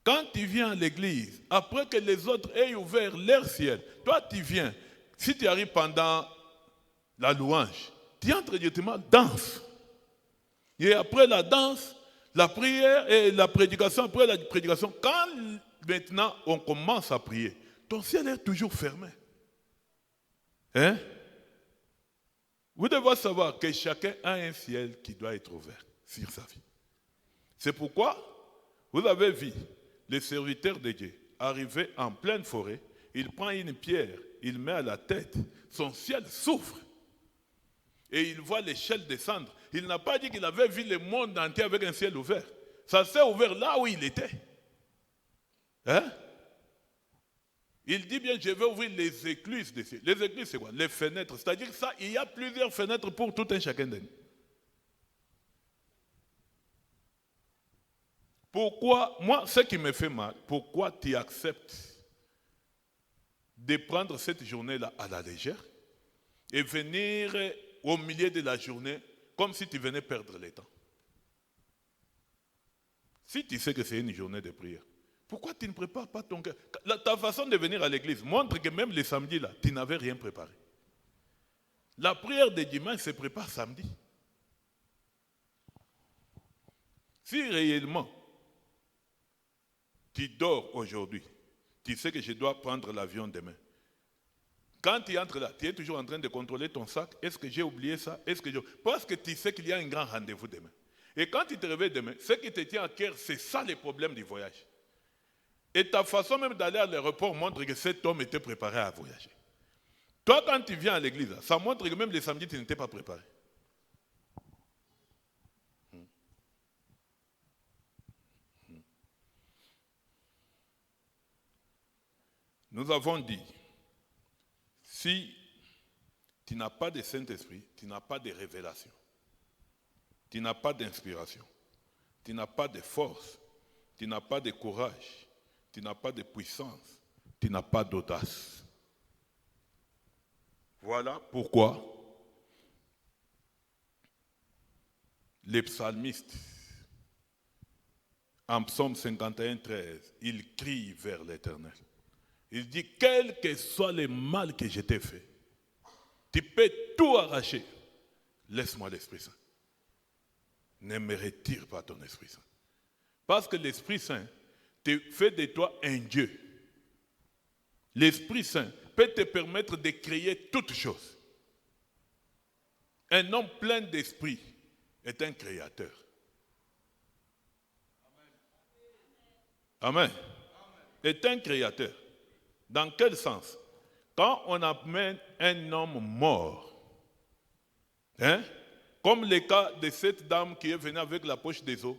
Quand tu viens à l'église, après que les autres aient ouvert leur ciel, toi tu viens, si tu arrives pendant la louange, tu entres directement, danse. Et après la danse, la prière et la prédication, après la prédication, quand maintenant on commence à prier, ton ciel est toujours fermé. Hein? Vous devez savoir que chacun a un ciel qui doit être ouvert sur sa vie. C'est pourquoi vous avez vu le serviteur de Dieu arriver en pleine forêt, il prend une pierre, il met à la tête, son ciel s'ouvre. Et il voit l'échelle descendre. Il n'a pas dit qu'il avait vu le monde entier avec un ciel ouvert. Ça s'est ouvert là où il était. Hein? Il dit bien, je vais ouvrir les écluses des cieux. Les écluses, c'est quoi? Les fenêtres. C'est-à-dire que ça, il y a plusieurs fenêtres pour tout un chacun de nous. Pourquoi, moi, ce qui me fait mal, pourquoi tu acceptes de prendre cette journée-là à la légère et venir au milieu de la journée comme si tu venais perdre le temps? Si tu sais que c'est une journée de prière, pourquoi tu ne prépares pas ton cœur? Ta façon de venir à l'église montre que même les samedis, là, tu n'avais rien préparé. La prière de dimanche se prépare samedi. Si réellement tu dors aujourd'hui, tu sais que je dois prendre l'avion demain. Quand tu entres là, tu es toujours en train de contrôler ton sac. Est-ce que j'ai oublié ça? Parce que tu sais qu'il y a un grand rendez-vous demain. Et quand tu te réveilles demain, ce qui te tient à cœur, c'est ça le problème du voyage. Et ta façon même d'aller à l'aéroport montre que cet homme était préparé à voyager. Toi, quand tu viens à l'église, ça montre que même les samedis, tu n'étais pas préparé. Nous avons dit, si tu n'as pas de Saint-Esprit, tu n'as pas de révélation, tu n'as pas d'inspiration, tu n'as pas de force, tu n'as pas de courage, tu n'as pas de puissance, tu n'as pas d'audace. Voilà pourquoi les psalmistes, en psaume 51, 13, ils crient vers l'Éternel. Il dit, quel que soit le mal que je t'ai fait, tu peux tout arracher. Laisse-moi l'Esprit Saint. Ne me retire pas ton Esprit Saint. Parce que l'Esprit Saint, fait de toi un Dieu. L'Esprit Saint peut te permettre de créer toutes choses. Un homme plein d'esprit est un créateur. Amen. Est un créateur. Dans quel sens? Quand on amène un homme mort, comme le cas de cette dame qui est venue avec la poche des os,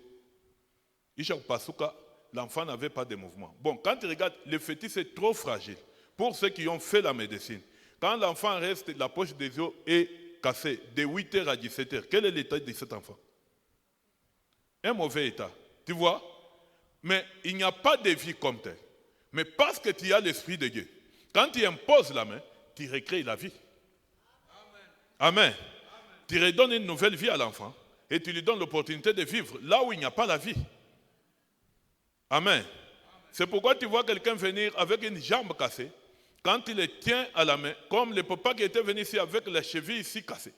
Ishak Pasuka, l'enfant n'avait pas de mouvement. Bon, quand tu regardes, le fœtus est trop fragile. Pour ceux qui ont fait la médecine, quand l'enfant reste, la poche des os est cassée de 8h à 17h, quel est l'état de cet enfant? Un mauvais état. Tu vois? Mais il n'y a pas de vie comme telle. Mais parce que tu as l'Esprit de Dieu, quand tu imposes la main, tu recrées la vie. Amen. Amen. Tu redonnes une nouvelle vie à l'enfant et tu lui donnes l'opportunité de vivre là où il n'y a pas la vie. Amen. C'est pourquoi tu vois quelqu'un venir avec une jambe cassée, quand il le tient à la main, comme le papa qui était venu ici avec la cheville ici cassée.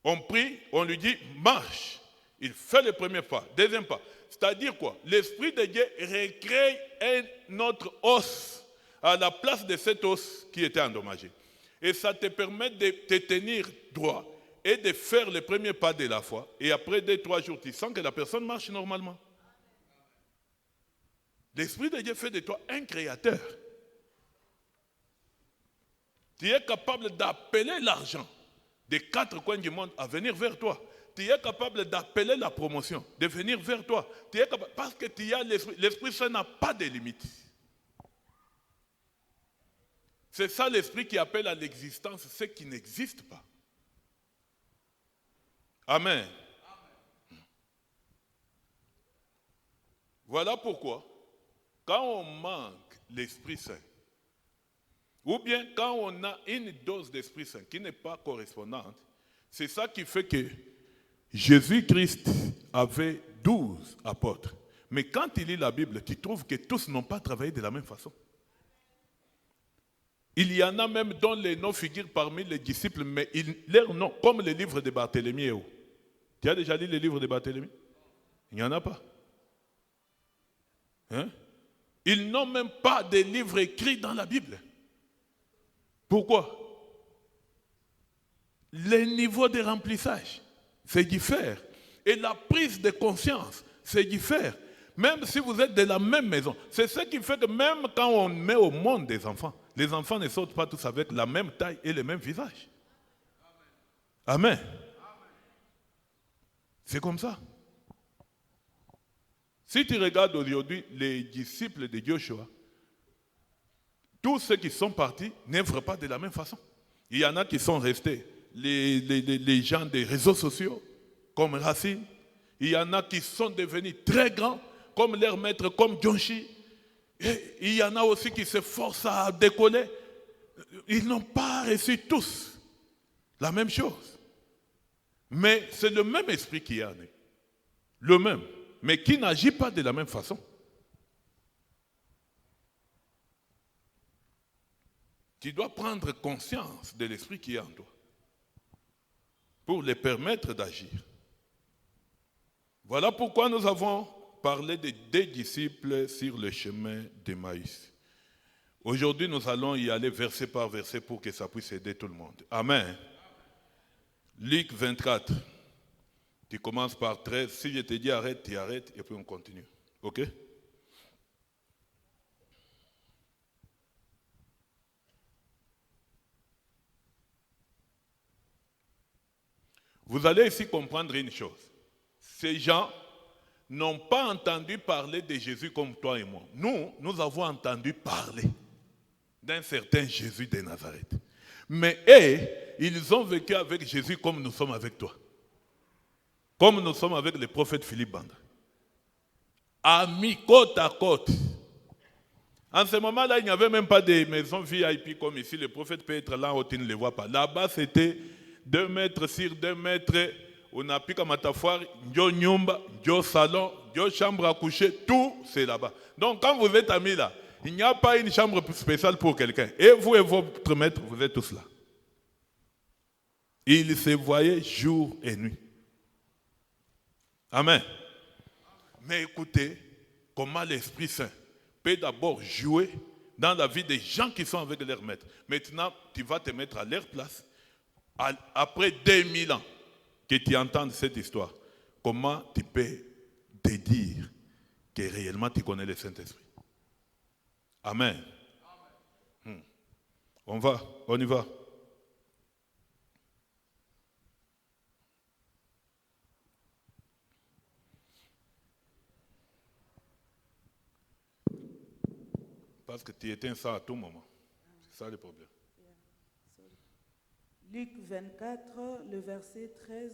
On prie, on lui dit marche. Il fait le premier pas, deuxième pas. C'est-à-dire quoi? L'Esprit de Dieu recrée un autre os à la place de cet os qui était endommagé. Et ça te permet de te tenir droit et de faire le premier pas de la foi. Et après 2-3 jours, tu sens que la personne marche normalement. L'Esprit de Dieu fait de toi un créateur. Tu es capable d'appeler l'argent des 4 coins du monde à venir vers toi. Tu es capable d'appeler la promotion, de venir vers toi. Tu es capable, parce que tu as l'Esprit. L'Esprit Saint n'a pas de limite. C'est ça l'Esprit qui appelle à l'existence ce qui n'existe pas. Amen. Voilà pourquoi, quand on manque l'Esprit Saint, ou bien quand on a une dose d'Esprit Saint qui n'est pas correspondante, c'est ça qui fait que Jésus-Christ avait 12 apôtres. Mais quand il lit la Bible, tu trouves que tous n'ont pas travaillé de la même façon. Il y en a même dont les noms figurent parmi les disciples, mais leurs noms, comme le livre de Barthélemy. Tu as déjà lu le livre de Barthélemy? Il n'y en a pas. Ils n'ont même pas de livres écrits dans la Bible. Pourquoi? Le niveau de remplissage, c'est différent. Et la prise de conscience, c'est différent. Même si vous êtes de la même maison. C'est ce qui fait que même quand on met au monde des enfants, les enfants ne sortent pas tous avec la même taille et le même visage. Amen. C'est comme ça. Si tu regardes aujourd'hui les disciples de Joshua, tous ceux qui sont partis n'œuvrent pas de la même façon. Il y en a qui sont restés, les gens des réseaux sociaux, comme Racine. Il y en a qui sont devenus très grands, comme leur maître, comme Jonshi. Et il y en a aussi qui se forcent à décoller. Ils n'ont pas reçu tous la même chose. Mais c'est le même esprit qui est en eux. Le même, mais qui n'agit pas de la même façon. Tu dois prendre conscience de l'esprit qui est en toi pour les permettre d'agir. Voilà pourquoi nous avons parlé des 2 disciples sur le chemin d'Emmaüs. Aujourd'hui, nous allons y aller verset par verset pour que ça puisse aider tout le monde. Amen. Luc 24. Tu commences par 13. Si je te dis arrête, tu arrêtes et puis on continue. OK? Vous allez ici comprendre une chose. Ces gens n'ont pas entendu parler de Jésus comme toi et moi. Nous avons entendu parler d'un certain Jésus de Nazareth. Mais eux, ils ont vécu avec Jésus comme nous sommes avec toi. Comme nous sommes avec le prophète Philippe Banda. Amis côte à côte. En ce moment-là, il n'y avait même pas de maisons VIP comme ici. Le prophète peut être là où tu ne le vois pas. Là-bas, c'était 2 mètres sur 2 mètres. On a piqué à Matafoire, Ndio Nyumba, Ndio Salon, Ndio Chambre à coucher. Tout, c'est là-bas. Donc, quand vous êtes amis là, il n'y a pas une chambre spéciale pour quelqu'un. Et vous et votre maître, vous êtes tous là. Ils se voyaient jour et nuit. Amen. Mais écoutez, comment l'Esprit Saint peut d'abord jouer dans la vie des gens qui sont avec leur maître. Maintenant, tu vas te mettre à leur place. Après 2000 ans que tu entends cette histoire, comment tu peux te dire que réellement tu connais le Saint-Esprit? Amen. On y va. Parce que tu éteins ça à tout moment. C'est ça le problème. Luc 24, le verset 13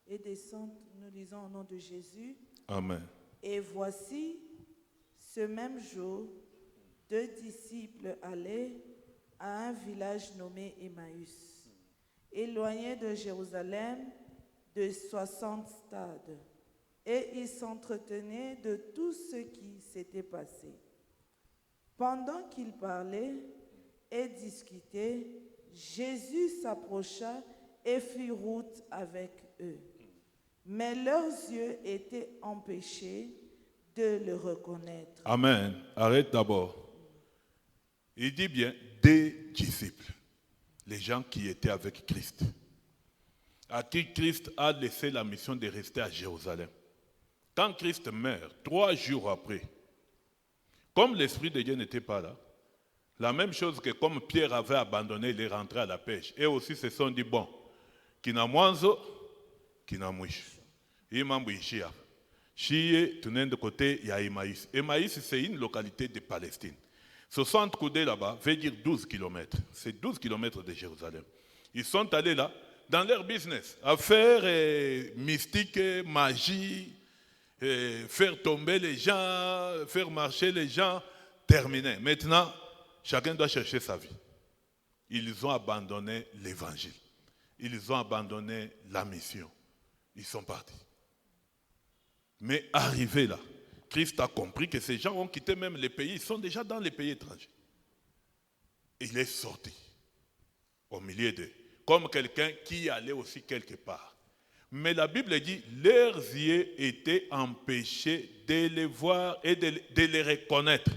et descend, nous lisons au nom de Jésus. Amen. Et voici, ce même jour, 2 disciples allaient à un village nommé Emmaüs, éloigné de Jérusalem de 60 stades, et ils s'entretenaient de tout ce qui s'était passé. Pendant qu'ils parlaient et discutaient, Jésus s'approcha et fit route avec eux. Mais leurs yeux étaient empêchés de le reconnaître. Amen. Arrête d'abord. Il dit bien des disciples, les gens qui étaient avec Christ, à qui Christ a laissé la mission de rester à Jérusalem. Quand Christ meurt, 3 jours après, comme l'Esprit de Dieu n'était pas là, la même chose que comme Pierre avait abandonné, il est rentré à la pêche. Et aussi se sont dit, bon, qui n'a mwanzo, qui n'a mouche. Il m'a mouché. Chie, tourné de côté, il y a Emmaüs. Emmaüs, c'est une localité de Palestine. 60 coudées là-bas veut dire 12 km. C'est 12 km de Jérusalem. Ils sont allés là, dans leur business, affaires mystiques, magie, faire tomber les gens, faire marcher les gens, terminé. Maintenant, chacun doit chercher sa vie. Ils ont abandonné l'évangile. Ils ont abandonné la mission. Ils sont partis. Mais arrivé là, Christ a compris que ces gens ont quitté même les pays. Ils sont déjà dans les pays étrangers. Il est sorti au milieu d'eux, comme quelqu'un qui allait aussi quelque part. Mais la Bible dit, leurs yeux étaient empêchés de les voir et de les reconnaître.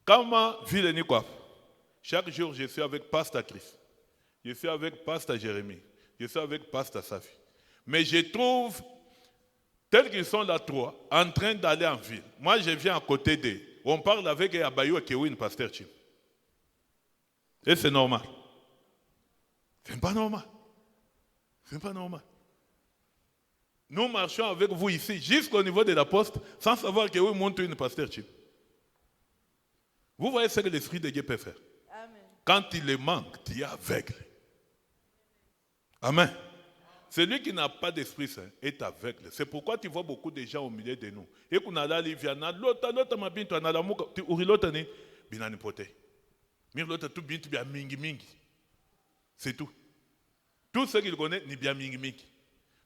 Comment vit le Nicoaf? Chaque jour, je suis avec Pasteur Christ. Je suis avec Pasteur Jérémie. Je suis avec Pasteur Safi. Mais je trouve, tels qu'ils sont là trois, en train d'aller en ville. Moi, je viens à côté d'eux. On parle avec Abayou et Kewin, Pasteur Chim. Et c'est normal. C'est pas normal. C'est pas normal. Nous marchons avec vous ici, jusqu'au niveau de la poste, sans savoir que oui, monte une Pasteur Chim. Vous voyez ce que l'Esprit de Dieu peut faire. Amen. Quand il le manque, tu es aveugle. Amen. Celui qui n'a pas d'Esprit Saint est aveugle. C'est pourquoi tu vois beaucoup de gens au milieu de nous. Et qu'on a là, Liviana, l'autre m'a bien, tu en as la mouka, tu ouri l'autre né, binani pote. Mir l'autre tout bien, tu bien mingi mingi. C'est tout. Tout ce qu'il connaît, ni bien mingi mingi.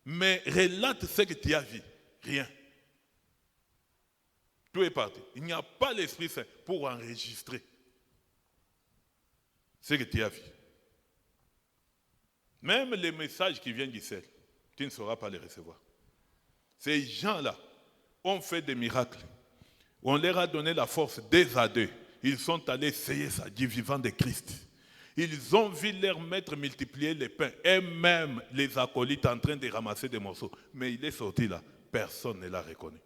Mais relate ce que tu as vu. Rien. Tout est parti. Il n'y a pas l'Esprit Saint pour enregistrer ce que tu as vu. Même les messages qui viennent du ciel, tu ne sauras pas les recevoir. Ces gens-là ont fait des miracles. On leur a donné la force des à deux. Ils sont allés essayer ça, du vivant de Christ. Ils ont vu leur maître multiplier les pains et même les acolytes en train de ramasser des morceaux. Mais il est sorti là, personne ne l'a reconnu.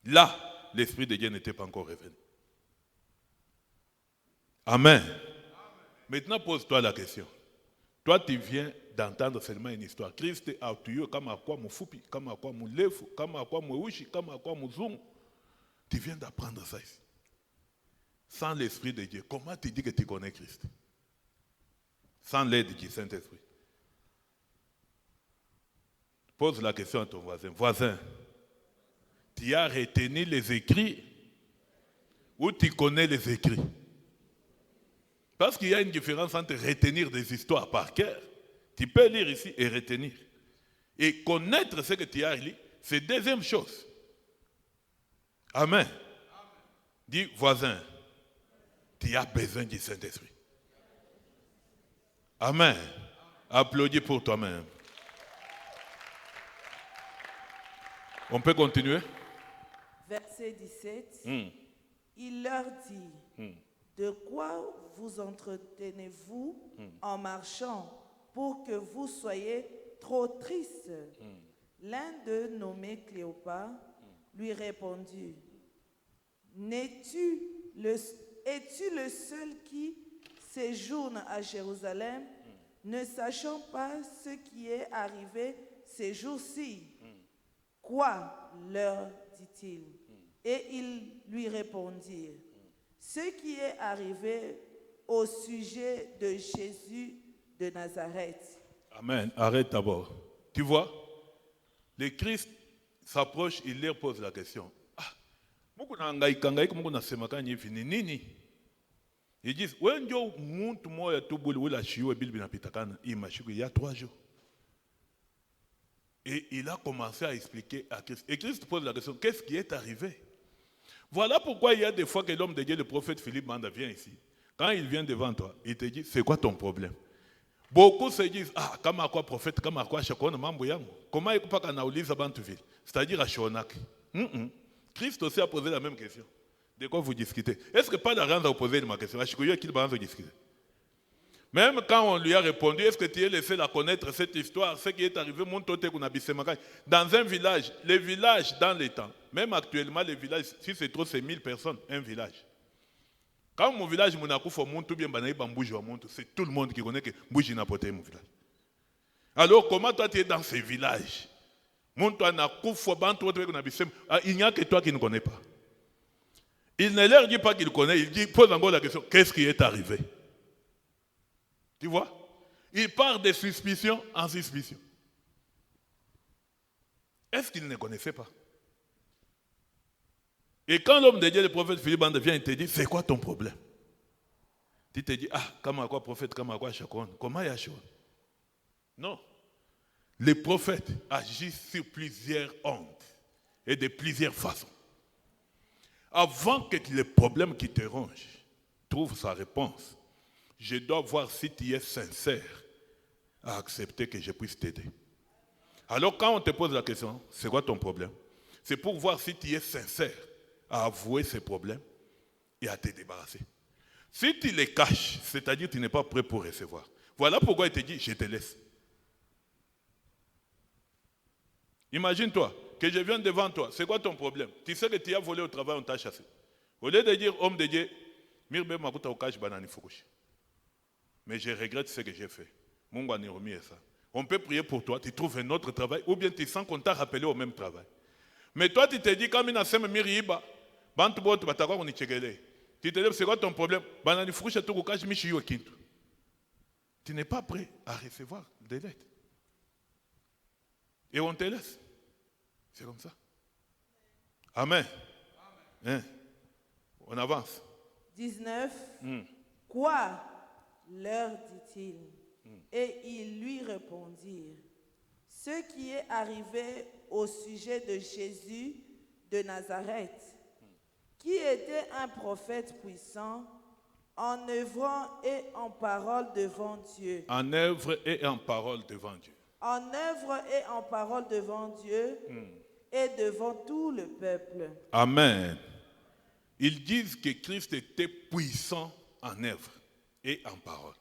Là, l'Esprit de Dieu n'était pas encore revenu. Amen. Maintenant, pose-toi la question. Toi, tu viens d'entendre seulement une histoire. Christ a tué comme à quoi Moufupi, comme à quoi Moulefu, comme à quoi Mououchi, comme à quoi Mouzung. Tu viens d'apprendre ça ici. Sans l'Esprit de Dieu, comment tu dis que tu connais Christ? Sans l'aide du Saint-Esprit. Pose la question à ton voisin. Voisin, tu as retenu les écrits ou tu connais les écrits? Parce qu'il y a une différence entre retenir des histoires par cœur. Tu peux lire ici et retenir. Et connaître ce que tu as lu, c'est deuxième chose. Amen. Dis, voisin, tu as besoin du Saint-Esprit. Amen. Applaudis pour toi-même. On peut continuer? verset 17, Hmm. il leur dit, de quoi vous entretenez-vous en marchant pour que vous soyez trop tristes? L'un d'eux, nommé Cléopas, lui répondit, es-tu le seul qui séjourne à Jérusalem, ne sachant pas ce qui est arrivé ces jours-ci? Quoi, leur dit-il? Et ils lui répondirent, ce qui est arrivé au sujet de Jésus de Nazareth. Amen. Arrête d'abord. Tu vois, le Christ s'approche, il leur pose la question. Ah, Mungu nahangaika Mungu nasemaka hivi ni nini? Ils disent, wewe ndio mtu moja tu buli wala shiwe Bible inapitakana hii mashiku ya 3 jours. Et il a commencé à expliquer à Christ. Et Christ pose la question, qu'est-ce qui est arrivé? Voilà pourquoi il y a des fois que l'homme de Dieu, le prophète Philippe Manda vient ici. Quand il vient devant toi, il te dit, c'est quoi ton problème? Beaucoup se disent, ah, kama quoi prophète, kama quoi chakona mambo yangu. Comment il peut pas kanauliza bantuville? C'est-à-dire à Shonak. Christ aussi a posé la même question. De quoi vous discutez? Est-ce que pas l'argent à poser ma question? Même quand on lui a répondu, est-ce que tu es le seul à connaître cette histoire, ce qui est arrivé dans un village, les villages dans les temps, même actuellement les villages, si c'est trop, c'est 1000 personnes, un village. Quand mon village, c'est tout le monde qui connaît que Mbouji n'a pas été mon village. Alors comment toi tu es dans ces villages? Il n'y a que toi qui ne connais pas. Il ne leur dit pas qu'il connaît, il pose encore la question, qu'est-ce qui est arrivé? Tu vois? Il part de suspicion en suspicion. Est-ce qu'il ne connaissait pas? Et quand l'homme de Dieu, le prophète Philippe Bande vient, il te dit, c'est quoi ton problème? Tu te dis, ah, comment quoi prophète, comment quoi chacun? Comment Yahshua? Non. Les prophètes agissent sur plusieurs ondes et de plusieurs façons. Avant que le problème qui te ronge trouve sa réponse, je dois voir si tu es sincère à accepter que je puisse t'aider. Alors quand on te pose la question, c'est quoi ton problème? C'est pour voir si tu es sincère à avouer ces problèmes et à te débarrasser. Si tu les caches, c'est-à-dire que tu n'es pas prêt pour recevoir. Voilà pourquoi il te dit, je te laisse. Imagine-toi que je viens devant toi, c'est quoi ton problème? Tu sais que tu as volé au travail, on t'a chassé. Au lieu de dire, homme de Dieu, mirbe makuta okash banani fukushi. Mais je regrette ce que j'ai fait. Mungu anirumie ça. On peut prier pour toi, tu trouves un autre travail, ou bien tu sens qu'on t'a rappelé au même travail. Mais toi, tu te dis, comme il a sème miriba, bantu botu batakwa kuni chegele. Tu te dis, c'est quoi ton problème? Banani fukushi tu kukash mishi yo kintu. Tu n'es pas prêt à recevoir des lettres. Et on te laisse. C'est comme ça. Amen. Hein? On avance. 19. Quoi, leur dit-il? Et ils lui répondirent, ce qui est arrivé au sujet de Jésus de Nazareth, qui était un prophète puissant, en œuvre et en parole devant Dieu. En œuvre et en parole devant Dieu. En œuvre et en parole devant Dieu et devant tout le peuple. Amen. Ils disent que Christ était puissant en œuvre et en parole.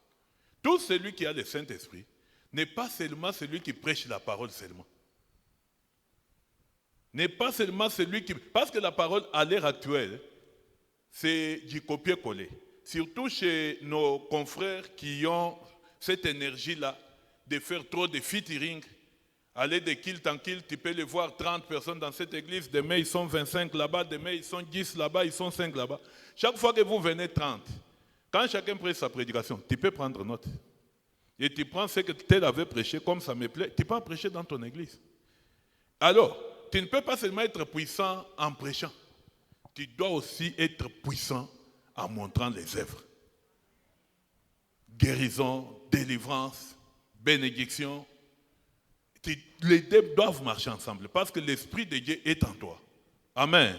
Tout celui qui a le Saint-Esprit n'est pas seulement celui qui prêche la parole seulement. N'est pas seulement celui qui... Parce que la parole, à l'heure actuelle, c'est du copier-coller. Surtout chez nos confrères qui ont cette énergie-là de faire trop de featuring. Aller de kilt en kilt, tu peux les voir 30 personnes dans cette église. Demain, ils sont 25 là-bas. Demain, ils sont 10 là-bas. Ils sont 5 là-bas. Chaque fois que vous venez 30, quand chacun prête sa prédication, tu peux prendre note. Et tu prends ce que tel avait prêché, comme ça me plaît. Tu peux en prêcher dans ton église. Alors, tu ne peux pas seulement être puissant en prêchant. Tu dois aussi être puissant en montrant les œuvres. Guérison, délivrance, bénédiction. Les deux doivent marcher ensemble parce que l'Esprit de Dieu est en toi. Amen.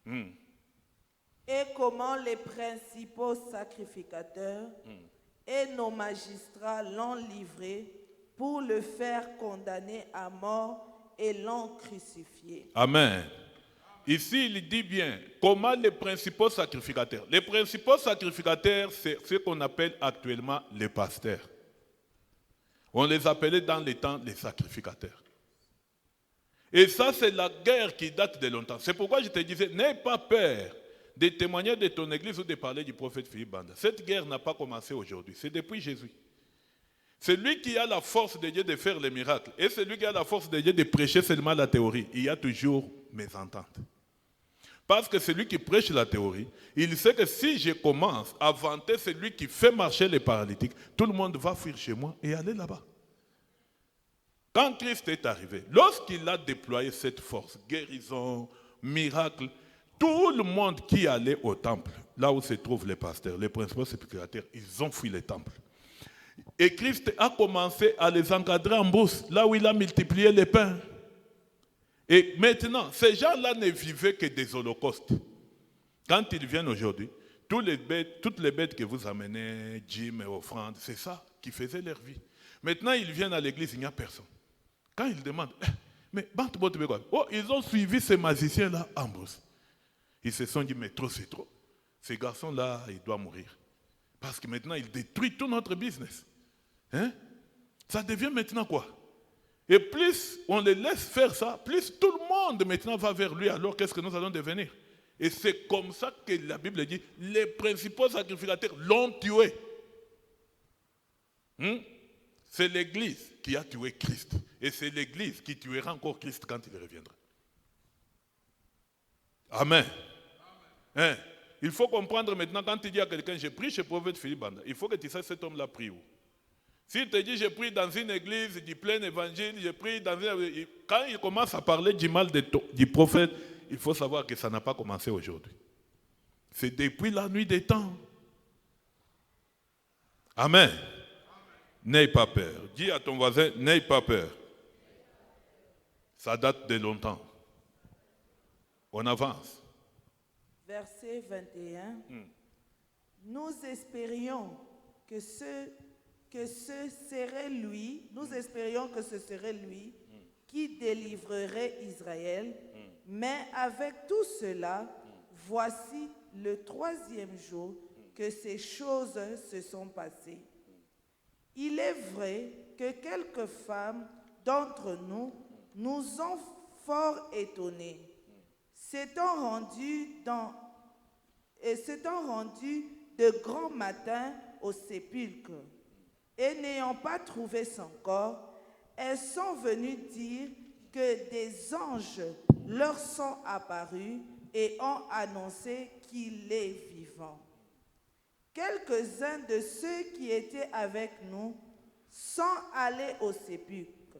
Et comment les principaux sacrificateurs et nos magistrats l'ont livré pour le faire condamner à mort et l'ont crucifié. Amen. Ici, il dit bien comment les principaux sacrificateurs. Les principaux sacrificateurs, c'est ce qu'on appelle actuellement les pasteurs. On les appelait dans les temps les sacrificateurs. Et ça, c'est la guerre qui date de longtemps. C'est pourquoi je te disais, n'aie pas peur de témoigner de ton église ou de parler du prophète Philippe Banda. Cette guerre n'a pas commencé aujourd'hui, c'est depuis Jésus. C'est lui qui a la force de Dieu de faire les miracles. Et c'est lui qui a la force de Dieu de prêcher seulement la théorie. Il y a toujours mésentente. Parce que celui qui prêche la théorie, il sait que si je commence à vanter celui qui fait marcher les paralytiques, tout le monde va fuir chez moi et aller là-bas. Quand Christ est arrivé, lorsqu'il a déployé cette force, guérison, miracle, tout le monde qui allait au temple, là où se trouvent les pasteurs, les principaux sacrificateurs, ils ont fui les temples. Et Christ a commencé à les encadrer en bourse, là où il a multiplié les pains. Et maintenant, ces gens-là ne vivaient que des holocaustes. Quand ils viennent aujourd'hui, toutes les bêtes que vous amenez, Jim et offrandes, c'est ça qui faisait leur vie. Maintenant, ils viennent à l'église, il n'y a personne. Quand ils demandent, mais ils ont suivi ces magiciens-là en bourse. Ils se sont dit, mais trop, c'est trop. Ces garçons-là, ils doivent mourir. Parce que maintenant, ils détruisent tout notre business. Hein? Ça devient maintenant quoi? Et plus on les laisse faire ça, plus tout le monde maintenant va vers lui. Alors qu'est-ce que nous allons devenir? Et c'est comme ça que la Bible dit, les principaux sacrificateurs l'ont tué. C'est l'Église qui a tué Christ. Et c'est l'Église qui tuera encore Christ quand il reviendra. Amen. Hein? Il faut comprendre maintenant, quand tu dis à quelqu'un, j'ai pris chez prophète Philippe Banda, il faut que tu saches cet homme-là prie où. S'il te dit, j'ai pris dans une église du plein évangile, j'ai pris dans une... Quand il commence à parler du mal du prophète, il faut savoir que ça n'a pas commencé aujourd'hui. C'est depuis la nuit des temps. Amen. N'aie pas peur. Dis à ton voisin, n'aie pas peur. Ça date de longtemps. On avance. Verset 21. Nous espérions que ce serait lui, qui délivrerait Israël, mais avec tout cela, voici le 3e jour que ces choses se sont passées. Il est vrai que quelques femmes d'entre nous nous ont fort étonnés, s'étant rendues de grand matin au sépulcre, et n'ayant pas trouvé son corps, elles sont venues dire que des anges leur sont apparus et ont annoncé qu'il est vivant. Quelques-uns de ceux qui étaient avec nous sont allés au sépulcre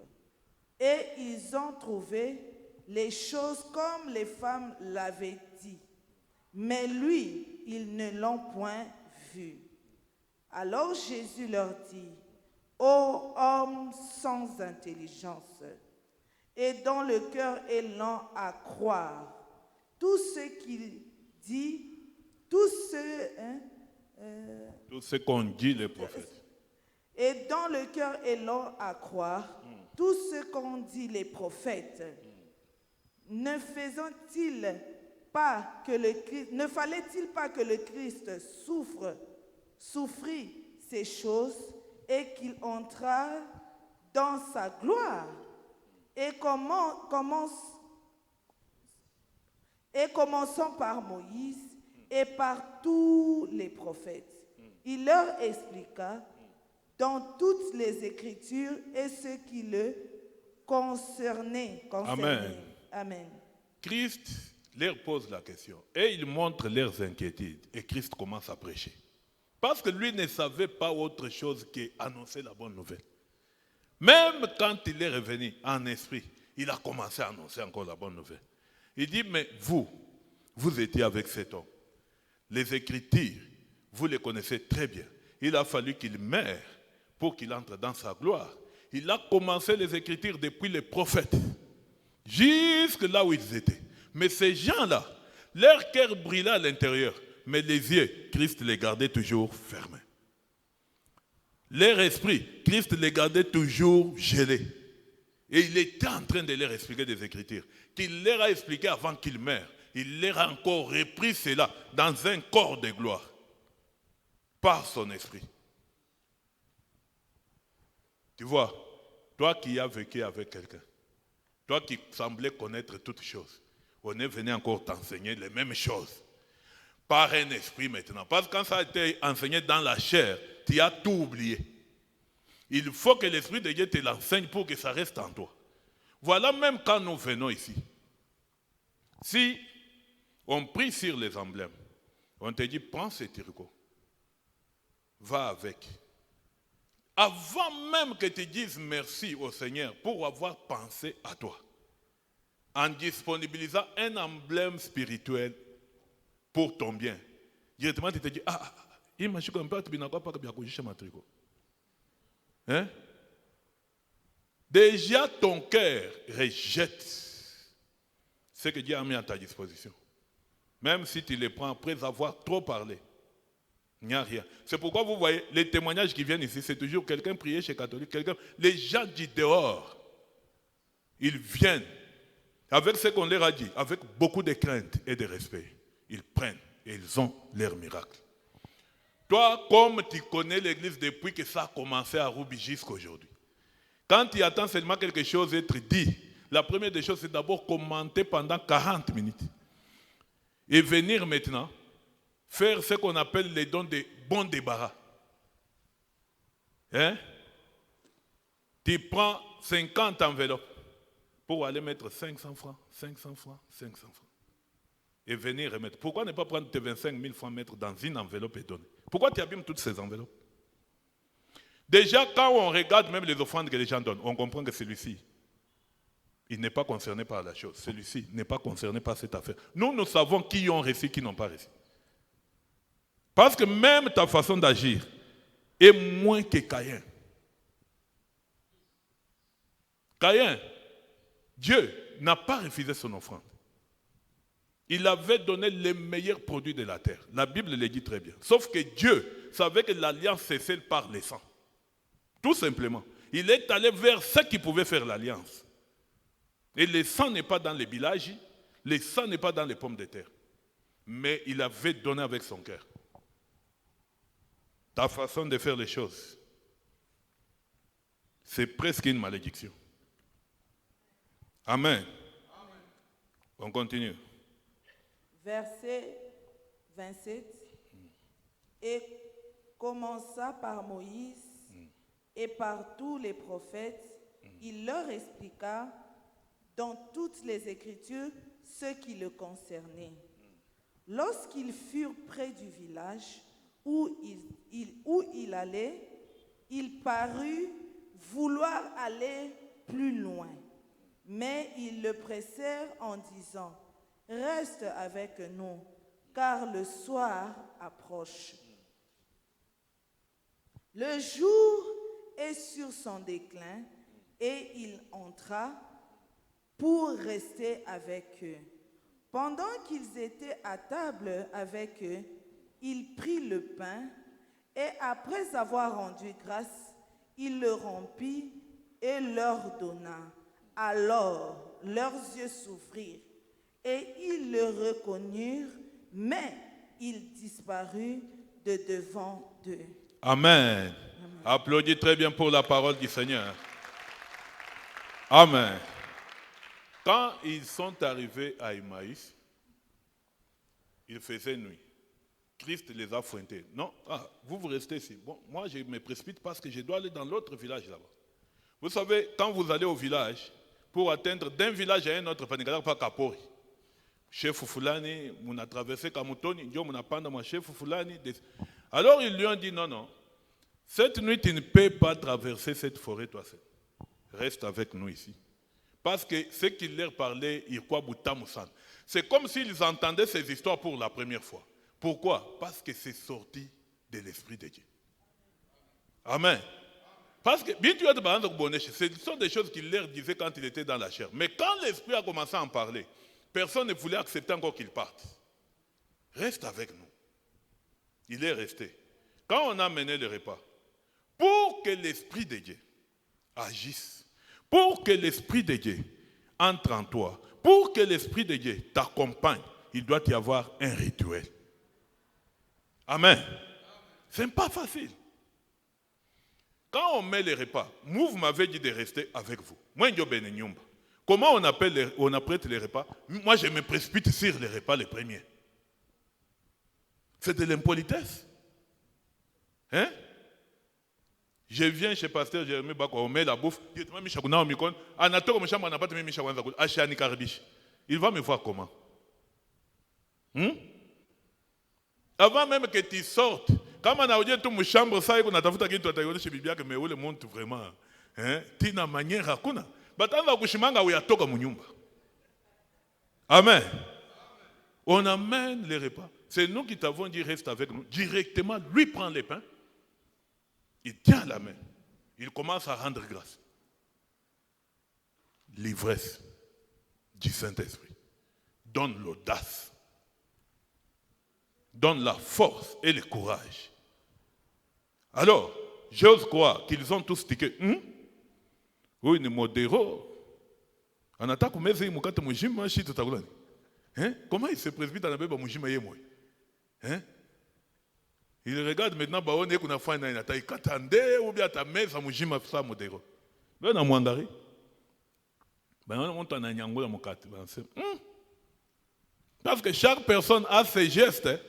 et ils ont trouvé les choses comme les femmes l'avaient dit. Mais lui, ils ne l'ont point vu. Alors Jésus leur dit, ô hommes sans intelligence, et dont le cœur est lent à croire, tout ce qu'il dit, tout ce qu'ont dit les prophètes. Et dont le cœur est lent à croire, tout ce qu'ont dit les prophètes, ne fallait-il pas que le Christ souffrit ces choses et qu'il entra dans sa gloire? Et commençons par Moïse et par tous les prophètes. Il leur expliqua dans toutes les Écritures et ce qui le concernait. Amen. Amen. Christ leur pose la question et il montre leurs inquiétudes et Christ commence à prêcher. Parce que lui ne savait pas autre chose qu'annoncer la bonne nouvelle. Même quand il est revenu en esprit, il a commencé à annoncer encore la bonne nouvelle. Il dit, mais vous étiez avec cet homme. Les Écritures, vous les connaissez très bien. Il a fallu qu'il meure pour qu'il entre dans sa gloire. Il a commencé les Écritures depuis les prophètes, jusque là où ils étaient. Mais ces gens-là, leur cœur brillait à l'intérieur, mais les yeux, Christ les gardait toujours fermés. Leur esprit, Christ les gardait toujours gelés. Et il était en train de leur expliquer des Écritures, qu'il leur a expliqué avant qu'il meure. Il leur a encore repris cela dans un corps de gloire, par son esprit. Tu vois, toi qui as vécu avec quelqu'un, toi qui semblais connaître toutes choses, on est venu encore t'enseigner les mêmes choses, par un esprit maintenant. Parce que quand ça a été enseigné dans la chair, tu as tout oublié. Il faut que l'Esprit de Dieu te l'enseigne pour que ça reste en toi. Voilà, même quand nous venons ici, si on prie sur les emblèmes, on te dit, prends ce turco, va avec. Avant même que tu dises merci au Seigneur pour avoir pensé à toi, en disponibilisant un emblème spirituel pour ton bien, directement tu te dis, imagine qu'on peut pas que ma trico. Hein? Déjà ton cœur rejette ce que Dieu a mis à ta disposition. Même si tu les prends après avoir trop parlé, il n'y a rien. C'est pourquoi vous voyez, les témoignages qui viennent ici, c'est toujours quelqu'un priait chez catholique, les gens du dehors, ils viennent avec ce qu'on leur a dit, avec beaucoup de crainte et de respect. Ils prennent et ils ont leur miracle. Toi, comme tu connais l'église depuis que ça a commencé à Roubi jusqu'à aujourd'hui, quand tu attends seulement quelque chose être dit, la première des choses, c'est d'abord commenter pendant 40 minutes. Et venir maintenant faire ce qu'on appelle les dons de bon débarras. Hein? Tu prends 50 enveloppes pour aller mettre 500 francs, 500 francs, 500 francs. Et venir remettre. Pourquoi ne pas prendre tes 25 000 francs, mettre dans une enveloppe et donner? Pourquoi tu abîmes toutes ces enveloppes? Déjà, quand on regarde même les offrandes que les gens donnent, on comprend que celui-ci, il n'est pas concerné par la chose. Celui-ci n'est pas concerné par cette affaire. Nous savons qui ont reçu, qui n'ont pas reçu. Parce que même ta façon d'agir est moins que Caïn. Caïn, Dieu n'a pas refusé son offrande. Il avait donné les meilleurs produits de la terre. La Bible le dit très bien. Sauf que Dieu savait que l'alliance se scelle par le sang. Tout simplement. Il est allé vers ceux qui pouvaient faire l'alliance. Et le sang n'est pas dans les villages, le sang n'est pas dans les pommes de terre. Mais il avait donné avec son cœur. Ta façon de faire les choses, c'est presque une malédiction. Amen. On continue. Verset 27. Et commença par Moïse et par tous les prophètes, il leur expliqua dans toutes les Écritures ce qui le concernait. Lorsqu'ils furent près du village où il allait, il parut vouloir aller plus loin. Mais ils le pressèrent en disant, « Reste avec nous, car le soir approche. » Le jour est sur son déclin et il entra pour rester avec eux. Pendant qu'ils étaient à table avec eux, il prit le pain et après avoir rendu grâce, il le rompit et leur donna. Alors leurs yeux s'ouvrirent et ils le reconnurent, mais il disparut de devant eux. Amen. Applaudis très bien pour la parole du Seigneur. Amen. Quand ils sont arrivés à Emmaüs, il faisait nuit. Christ les a pointés. Non, vous restez ici. Bon, moi, je me précipite parce que je dois aller dans l'autre village là-bas. Vous savez, quand vous allez au village, pour atteindre d'un village à un autre, pas Kapori. Chef Fulani, on a traversé Kamutoni, on a panda mon chef Fulani. Alors ils lui ont dit non. Cette nuit, tu ne peux pas traverser cette forêt toi seul. Reste avec nous ici. Parce que ce qu'il leur parlait, c'est comme s'ils entendaient ces histoires pour la première fois. Pourquoi? Parce que c'est sorti de l'Esprit de Dieu. Amen. Parce que, ce sont des choses qu'il leur disait quand il était dans la chair. Mais quand l'Esprit a commencé à en parler, personne ne voulait accepter encore qu'il parte. Reste avec nous. Il est resté. Quand on a mené le repas, pour que l'Esprit de Dieu agisse, Pour que l'Esprit de Dieu entre en toi, pour que l'Esprit de Dieu t'accompagne, il doit y avoir un rituel. Amen. Ce n'est pas facile. Quand on met les repas, vous m'avez dit de rester avec vous. Moi, je suis nyumba. Comment on apprête les repas? Moi, je me précipite sur les repas les premiers. C'est de l'impolitesse. Hein? Je viens chez Pasteur Jérémie Bako, on met la bouffe. Il va me voir comment? Avant même que tu sortes, quand on a dit que ma chambre, ça, on a tafuta kitu atayoona chez Biblia que mais où le monde vraiment, hein? Tina manière hakuna. Batanga kushimanga uyatoka munyumba. Amen. On amène les repas. C'est nous qui t'avons dit reste avec nous. Directement, lui prend les pains. Il tient la main. Il commence à rendre grâce. L'ivresse du Saint-Esprit donne l'audace, donne la force et le courage. Alors, j'ose croire qu'ils ont tous tiqué. Oui, ni modéro. En attaque, mais c'est mon kata mujima shi tutakulani. Hein? Comment il se précipite dans la bébé mujima yemwe? Hein? Il regarde maintenant, bah on est qu'on a fait une attaque. Katande ou bien ta mère ça mujima ça modéro. Ben na mwangari. Ben on monte en anyango la mokate. Ben c'est. Parce que chaque personne a ses gestes. Hein?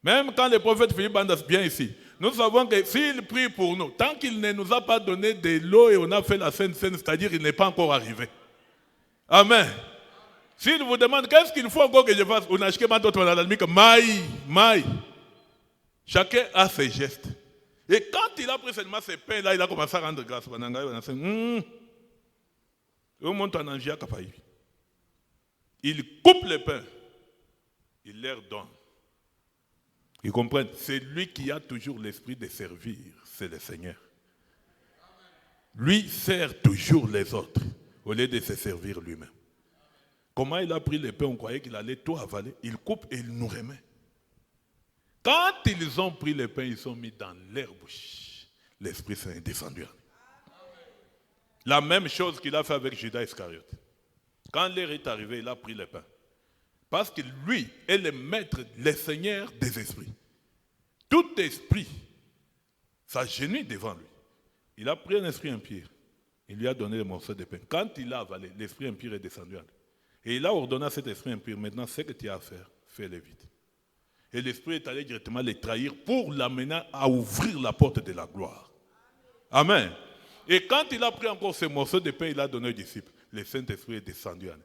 Même quand le prophète Philippe Bandas bien ici, nous savons que s'il prie pour nous, tant qu'il ne nous a pas donné de l'eau et on a fait la Sainte Seine, c'est-à-dire qu'il n'est pas encore arrivé. Amen. S'il vous demande qu'est-ce qu'il faut encore que je fasse, on a acheté d'autres maï. Chacun a ses gestes. Et quand il a pris seulement ces pains-là, il a commencé à rendre grâce. Il coupe les pains. Il leur donne. Ils comprennent, c'est lui qui a toujours l'esprit de servir, c'est le Seigneur. Lui sert toujours les autres, au lieu de se servir lui-même. Comment il a pris les pains, on croyait qu'il allait tout avaler. Il coupe et il nous remet. Quand ils ont pris les pains, ils sont mis dans leur bouche. L'Esprit Saint est descendu. La même chose qu'il a fait avec Judas Iscariote. Quand l'heure est arrivée, il a pris les pains. Parce que lui est le maître, le Seigneur des esprits. Tout esprit s'agenouille devant lui. Il a pris un esprit impur. Il lui a donné le morceau de pain. Quand il a avalé, l'esprit impur est descendu en lui. Et il a ordonné à cet esprit impur, maintenant, ce que tu as à faire, fais-le vite. Et l'esprit est allé directement les trahir pour l'amener à ouvrir la porte de la gloire. Amen. Et quand il a pris encore ce morceau de pain, il a donné aux disciples. Le Saint-Esprit est descendu en lui.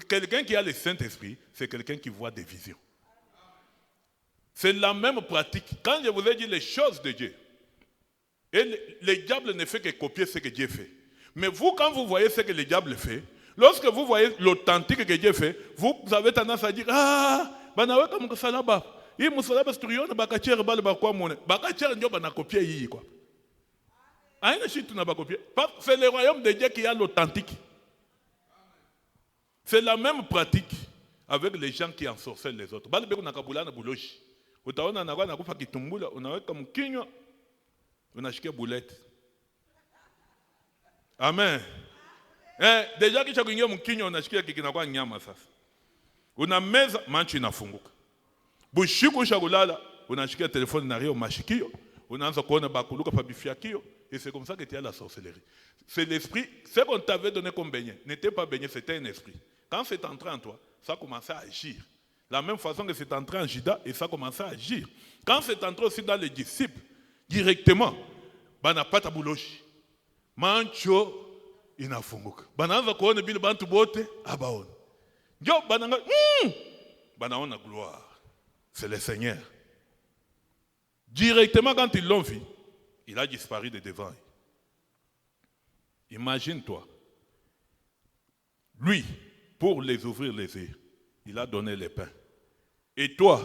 Quelqu'un qui a le Saint-Esprit, c'est quelqu'un qui voit des visions. C'est la même pratique. Quand je vous ai dit les choses de Dieu, et le diable ne fait que copier ce que Dieu fait. Mais vous, quand vous voyez ce que le diable fait, lorsque vous voyez l'authentique que Dieu fait, vous avez tendance à dire, ah, banawe comme salaba. Il musalaba sturiona bakachera bale bakwa mone. Bakachera ndio bana copier yi quoi. Aïna chitu na ba copier. C'est le royaume de Dieu qui a l'authentique. C'est la même pratique avec les gens qui ensorcellent les autres. Bale beko nakabula na buloshi. Utaona na kwa kufa kitumbula, unaweka mkinywa, unashikia boulette. Amen. Déjà kisha kuingia mkinywa unashikia kikinakuwa nyama sasa. Unameza manchi inafunguka. Bushiku shakulala, unashikia telefone na rio mashikio, unaanza kuona bakuluka pa bifiakio, et c'est comme ça que tu as la sorcellerie. C'est l'esprit, ce qu'on t'avait donné comme beignet, n'était pas beignet, c'était un esprit. Quand c'est entré en toi, ça commençait à agir. La même façon que c'est entré en Judas, et ça commençait à agir. Quand c'est entré aussi dans les disciples, directement, banapata buloshi, mancho inafunguka. Banaanza kuona bile bantu bote abaona. Ndio bananga, banaona gloire. C'est le Seigneur. Directement quand ils l'ont vu, il a disparu de devant. Imagine-toi. Lui, pour les ouvrir les yeux, il a donné les pains. Et toi,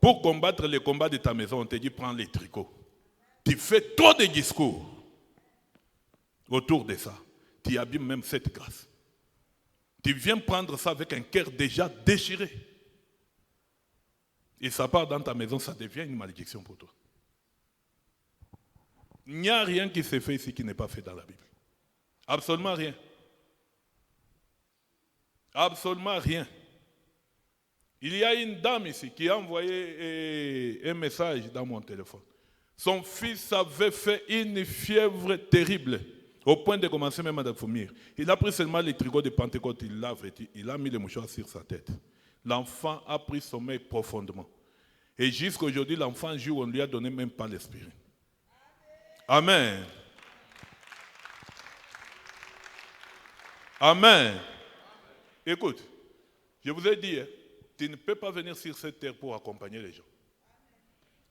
pour combattre les combats de ta maison, on te dit prends les tricots. Tu fais trop de discours autour de ça. Tu abîmes même cette grâce. Tu viens prendre ça avec un cœur déjà déchiré. Et ça part dans ta maison, ça devient une malédiction pour toi. Il n'y a rien qui s'est fait ici qui n'est pas fait dans la Bible. Absolument rien. Absolument rien. Il y a une dame ici qui a envoyé un message dans mon téléphone. Son fils avait fait une fièvre terrible, au point de commencer même à vomir. Il a pris seulement les tricots de Pentecôte, il l'a vêtu, il a mis le mouchoir sur sa tête. L'enfant a pris sommeil profondément. Et jusqu'à aujourd'hui, l'enfant joue, on ne lui a donné même pas l'esprit. Amen. Amen. Écoute, je vous ai dit, tu ne peux pas venir sur cette terre pour accompagner les gens.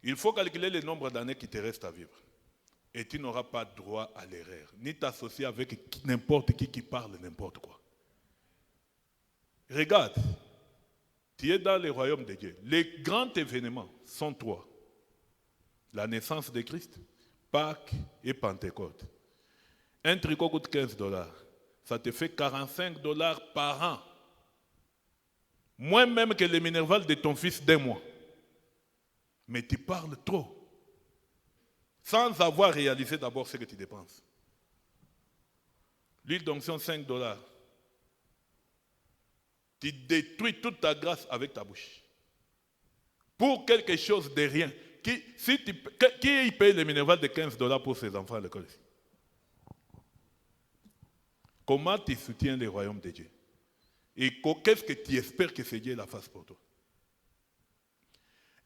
Il faut calculer le nombre d'années qui te restent à vivre. Et tu n'auras pas droit à l'erreur, ni t'associer avec n'importe qui parle n'importe quoi. Regarde, tu es dans le royaume de Dieu. Les grands événements sont trois. La naissance de Christ, Pâques et Pentecôte. Un tricot coûte $15. Ça te fait $45 par an. Moins même que le minerval de ton fils d'un mois. Mais tu parles trop. Sans avoir réalisé d'abord ce que tu dépenses. L'huile d'onction, $5. Tu détruis toute ta grâce avec ta bouche. Pour quelque chose de rien. Qui paye le minerval de $15 pour ses enfants à l'école ici? Comment tu soutiens le royaume de Dieu? Et qu'est-ce que tu espères que ce Dieu la fasse pour toi?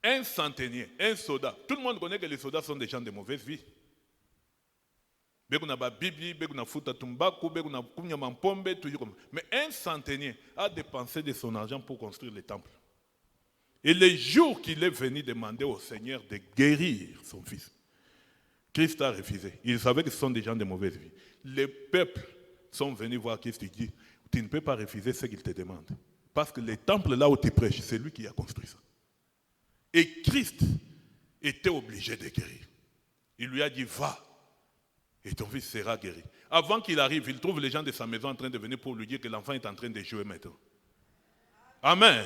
Un centenier, un soldat. Tout le monde connaît que les soldats sont des gens de mauvaise vie. Mais un centenier a dépensé de son argent pour construire le temple. Et le jour qu'il est venu demander au Seigneur de guérir son fils, Christ a refusé. Il savait que ce sont des gens de mauvaise vie. Les peuples sont venus voir Christ et dit, tu ne peux pas refuser ce qu'il te demande. Parce que le temple là où tu prêches, c'est lui qui a construit ça. Et Christ était obligé de guérir. Il lui a dit, va, et ton fils sera guéri. Avant qu'il arrive, il trouve les gens de sa maison en train de venir pour lui dire que l'enfant est en train de jouer maintenant. Amen.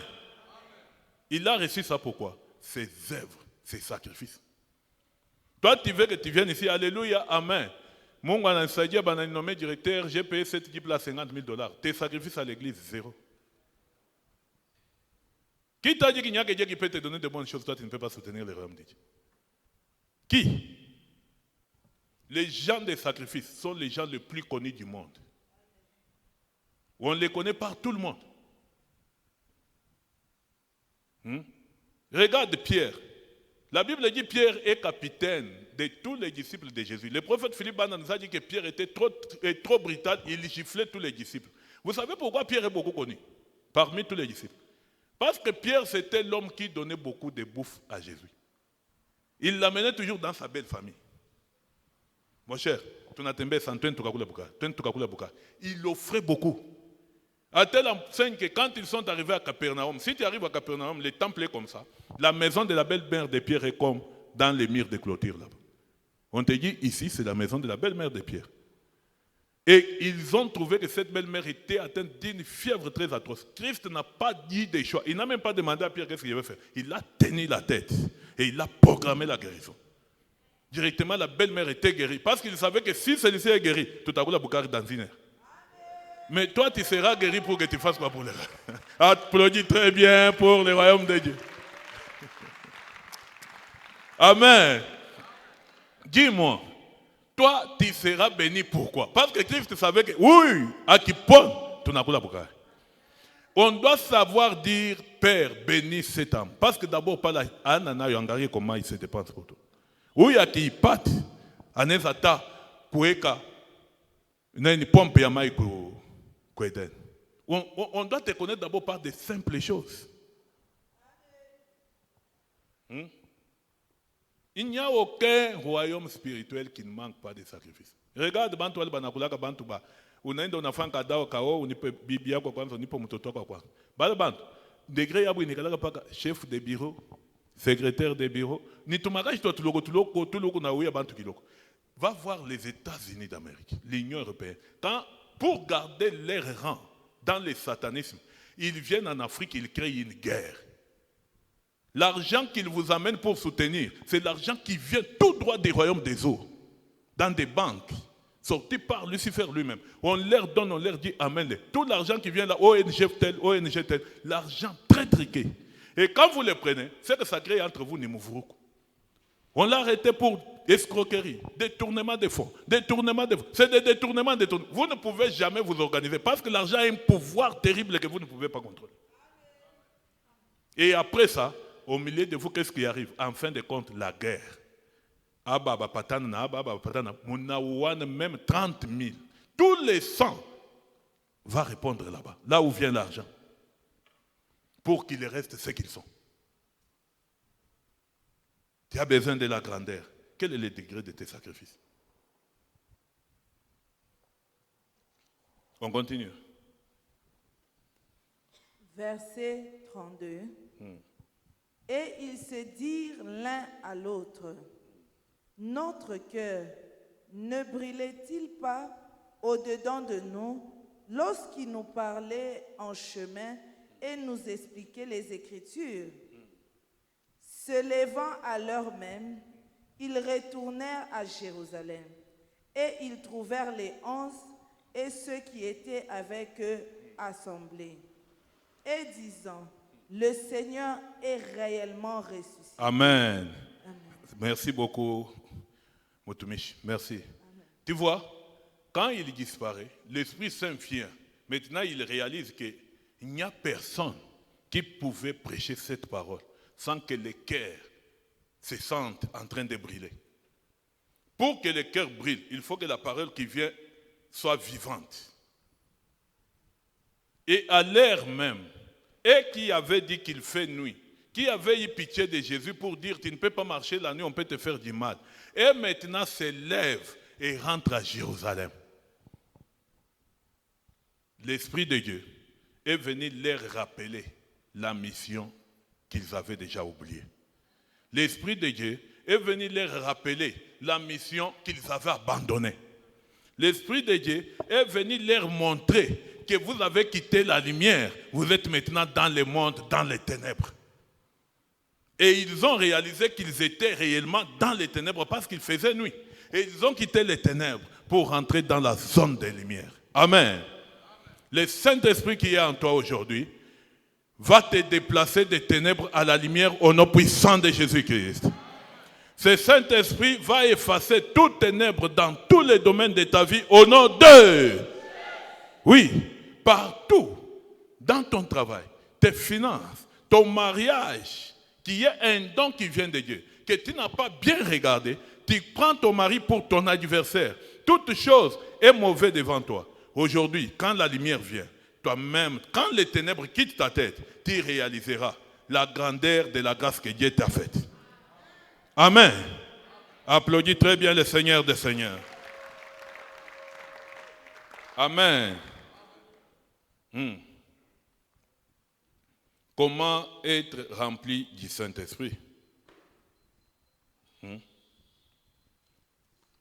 Il a reçu ça pourquoi? Ses œuvres, ses sacrifices. Toi, tu veux que tu viennes ici, alléluia, amen. Mon gouvernement m'a nommé directeur, j'ai payé cette équipe-là $50,000. Tes sacrifices à l'église, zéro. Qui t'a dit qu'il n'y a que Dieu qui peut te donner de bonnes choses, toi tu ne peux pas soutenir le royaume de Dieu? Qui? Les gens des sacrifices sont les gens les plus connus du monde. On les connaît par tout le monde. Regarde Pierre. La Bible dit que Pierre est capitaine de tous les disciples de Jésus. Le prophète Philippe Banda nous a dit que Pierre était trop brutal, il giflait tous les disciples. Vous savez pourquoi Pierre est beaucoup connu parmi tous les disciples? Parce que Pierre, c'était l'homme qui donnait beaucoup de bouffe à Jésus. Il l'amenait toujours dans sa belle famille. Mon cher, il offrait beaucoup. À tel point que quand ils sont arrivés à Capernaum, si tu arrives à Capernaum, le temple est comme ça. La maison de la belle-mère de Pierre est comme dans les murs de clôture là-bas. On te dit, ici, c'est la maison de la belle-mère de Pierre. Et ils ont trouvé que cette belle-mère était atteinte d'une fièvre très atroce. Christ n'a pas dit des choix. Il n'a même pas demandé à Pierre qu'est-ce qu'il devait faire. Il a tenu la tête et il a programmé la guérison. Directement, la belle-mère était guérie. Parce qu'il savait que si celui-ci est guéri, tout à coup, la boucare est dans une heure. Mais toi, tu seras guéri pour que tu fasses quoi pour les royaumes? Applaudis très bien pour le royaume de Dieu. Amen. Dis-moi, toi, tu seras béni pourquoi? Parce que Christ savait que, oui, à qui pone, tu n'as pas la boucare. On doit savoir dire, Père, bénis cet âme. Parce que d'abord, pas la anana yangari comment il se dépense pour toi. Oui, à qui pat, anezata, kueka, n'a une pompe ya maïko. On doit te connaître d'abord par des simples choses. Il n'y a aucun royaume spirituel qui ne manque pas de sacrifices. Regarde, Bantual Banakulaka Bantuba. On a un enfant Kadao Kao, on peut Bibia quoi, on peut Mototo quoi. Balabant, degré Yabou Nikalaka, chef de bureau, secrétaire de bureau, ni tout mariage, tout le na ouya Bantu Kiloko. Va voir les États-Unis d'Amérique, l'Union européenne. Pour garder leur rang dans le satanisme, ils viennent en Afrique, ils créent une guerre. L'argent qu'ils vous amènent pour soutenir, c'est l'argent qui vient tout droit des royaumes des eaux, dans des banques. sortis par Lucifer lui-même. On leur donne, on leur dit amen. Tout l'argent qui vient là, ONG tel, l'argent très triqué. Et quand vous le prenez, c'est que ça crée entre vous Nimouvrou. On l'a arrêté pour escroquerie, détournement de fonds, C'est des détournements. Vous ne pouvez jamais vous organiser parce que l'argent a un pouvoir terrible que vous ne pouvez pas contrôler. Et après ça, au milieu de vous, qu'est-ce qui arrive? En fin de compte, la guerre. Même 30 000. Tous les 100 vont répondre là-bas, là où vient l'argent, pour qu'ils restent ce qu'ils sont. Tu as besoin de la grandeur. Quel est le degré de tes sacrifices? On continue. Verset 32. Et ils se dirent l'un à l'autre, notre cœur ne brûlait-il pas au-dedans de nous lorsqu'il nous parlait en chemin et nous expliquait les Écritures? Se levant à l'heure même, ils retournèrent à Jérusalem et ils trouvèrent les 11 et ceux qui étaient avec eux assemblés et disant, le Seigneur est réellement ressuscité. Amen. Amen. Merci beaucoup, Motumish. Merci. Amen. Tu vois, quand il disparaît, l'Esprit Saint vient. Maintenant, il réalise qu'il n'y a personne qui pouvait prêcher cette parole sans que les cœurs se sentent en train de brûler. Pour que les cœurs brûlent, il faut que la parole qui vient soit vivante. Et à l'heure même, et qui avait dit qu'il fait nuit, qui avait eu pitié de Jésus pour dire tu ne peux pas marcher la nuit, on peut te faire du mal. Et maintenant se lève et rentre à Jérusalem. L'Esprit de Dieu est venu leur rappeler la mission qu'ils avaient déjà oubliée. L'Esprit de Dieu est venu leur rappeler la mission qu'ils avaient abandonnée. L'Esprit de Dieu est venu leur montrer que vous avez quitté la lumière, vous êtes maintenant dans le monde, dans les ténèbres. Et ils ont réalisé qu'ils étaient réellement dans les ténèbres parce qu'il faisait nuit. Et ils ont quitté les ténèbres pour rentrer dans la zone des lumières. Amen. Le Saint-Esprit qui est en toi aujourd'hui va te déplacer des ténèbres à la lumière au nom puissant de Jésus-Christ. Ce Saint-Esprit va effacer toutes ténèbres dans tous les domaines de ta vie au nom de... Oui, partout, dans ton travail, tes finances, ton mariage, qui est un don qui vient de Dieu, que tu n'as pas bien regardé, tu prends ton mari pour ton adversaire. Toute chose est mauvaise devant toi. Aujourd'hui, quand la lumière vient, toi-même, quand les ténèbres quittent ta tête, tu réaliseras la grandeur de la grâce que Dieu t'a faite. Amen. Applaudis très bien le Seigneur des Seigneurs. Amen. Comment être rempli du Saint-Esprit?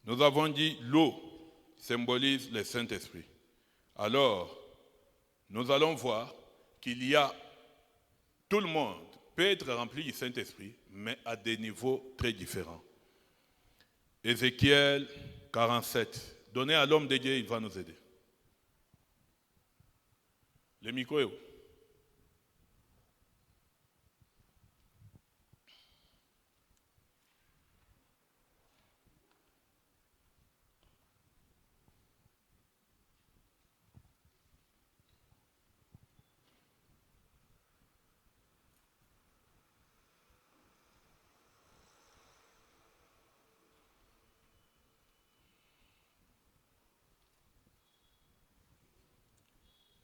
Nous avons dit l'eau symbolise le Saint-Esprit. Alors, nous allons voir qu'il y a, tout le monde peut être rempli du Saint-Esprit, mais à des niveaux très différents. Ézéchiel 47. Donnez à l'homme de Dieu, il va nous aider. Le micro est où?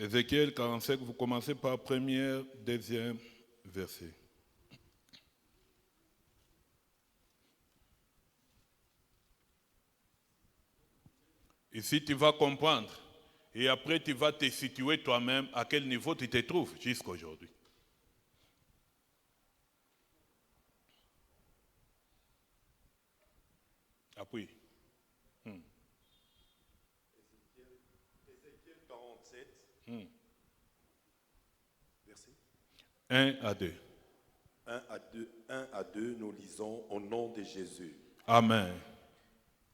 Ézéchiel 45, vous commencez par premier, deuxième verset. Ici, tu vas comprendre. Et après, tu vas te situer toi-même à quel niveau tu te trouves jusqu'à aujourd'hui. Appuie. Ézéchiel 47, verset 1 à 2. 1 à 2, nous lisons au nom de Jésus. Amen.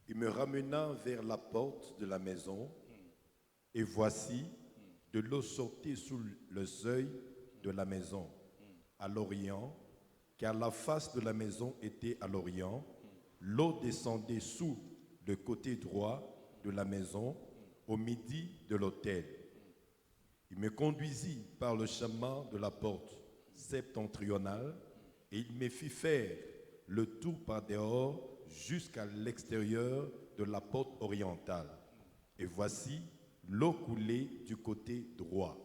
Il me ramena vers la porte de la maison, et voici, de l'eau sortait sous le seuil de la maison, à l'orient, car la face de la maison était à l'orient. L'eau descendait sous le côté droit de la maison, au midi de l'autel. Il me conduisit par le chemin de la porte septentrionale, et il me fit faire le tour par dehors jusqu'à l'extérieur de la porte orientale. Et voici, l'eau coulait du côté droit.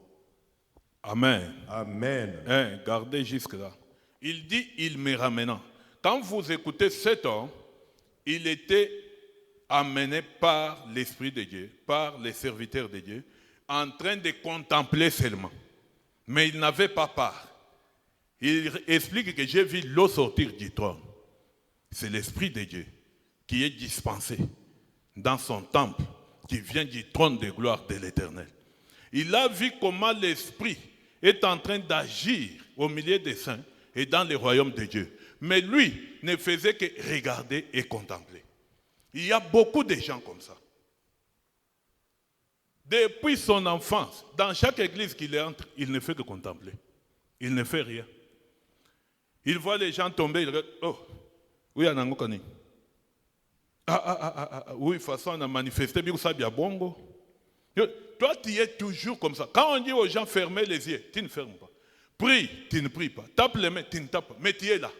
Amen. Amen. Gardez jusque-là. Il dit, il me ramena. Quand vous écoutez cet homme, il était amené par l'Esprit de Dieu, par les serviteurs de Dieu, en train de contempler seulement. Mais il n'avait pas part. Il explique que j'ai vu l'eau sortir du trône. C'est l'Esprit de Dieu qui est dispensé dans son temple, qui vient du trône de gloire de l'Éternel. Il a vu comment l'Esprit est en train d'agir au milieu des saints et dans le royaume de Dieu. Mais lui ne faisait que regarder et contempler. Il y a beaucoup de gens comme ça. Depuis son enfance, dans chaque église qu'il entre, il ne fait que contempler. Il ne fait rien. Il voit les gens tomber, il regarde, oh, oui, on a un connu. Oui, de toute façon, on a manifesté, bien ça, bien bongo. Toi, tu es toujours comme ça. Quand on dit aux gens fermez les yeux, tu ne fermes pas. Prie, tu ne pries pas. Tape les mains, tu ne tapes pas. Mais tu es là.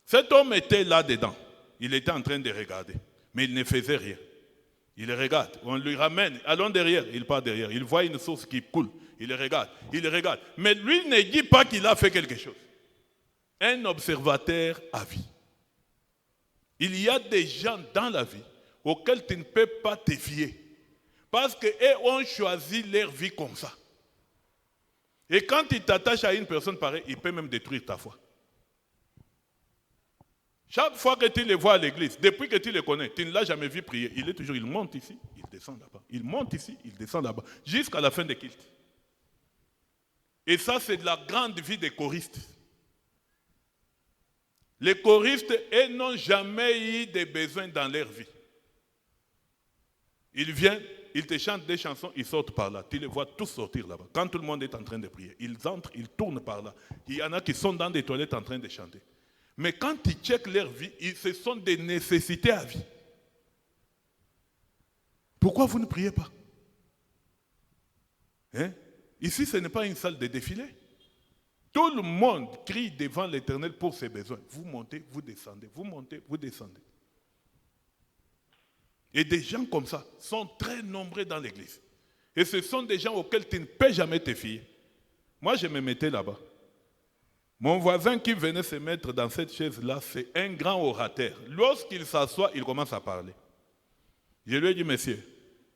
Cet homme était là-dedans. Il était en train de regarder. Mais il ne faisait rien. Il regarde. On lui ramène. Allons derrière. Il part derrière. Il voit une source qui coule. Il regarde. Il regarde. Mais lui ne dit pas qu'il a fait quelque chose. Un observateur à vie. Il y a des gens dans la vie auxquels tu ne peux pas te fier. Parce qu'eux ont choisi leur vie comme ça. Et quand tu t'attaches à une personne pareille, il peut même détruire ta foi. Chaque fois que tu le vois à l'église, depuis que tu le connais, tu ne l'as jamais vu prier. Il monte ici, il descend là-bas. Il monte ici, il descend là-bas. Jusqu'à la fin des cultes. Et ça, c'est de la grande vie des choristes. Les choristes, eux, n'ont jamais eu de besoins dans leur vie. Ils viennent, ils te chantent des chansons, ils sortent par là. Tu les vois tous sortir là-bas. Quand tout le monde est en train de prier, ils entrent, ils tournent par là. Il y en a qui sont dans des toilettes en train de chanter. Mais quand tu checkes leur vie, ce sont des nécessités à vie. Pourquoi vous ne priez pas? Hein? Ici, ce n'est pas une salle de défilé. Tout le monde crie devant l'Éternel pour ses besoins. Vous montez, vous descendez. Vous montez, vous descendez. Et des gens comme ça sont très nombreux dans l'église. Et ce sont des gens auxquels tu ne peux jamais te fier. Moi, je me mettais là-bas. Mon voisin qui venait se mettre dans cette chaise-là, c'est un grand orateur. Lorsqu'il s'assoit, il commence à parler. Je lui ai dit, monsieur,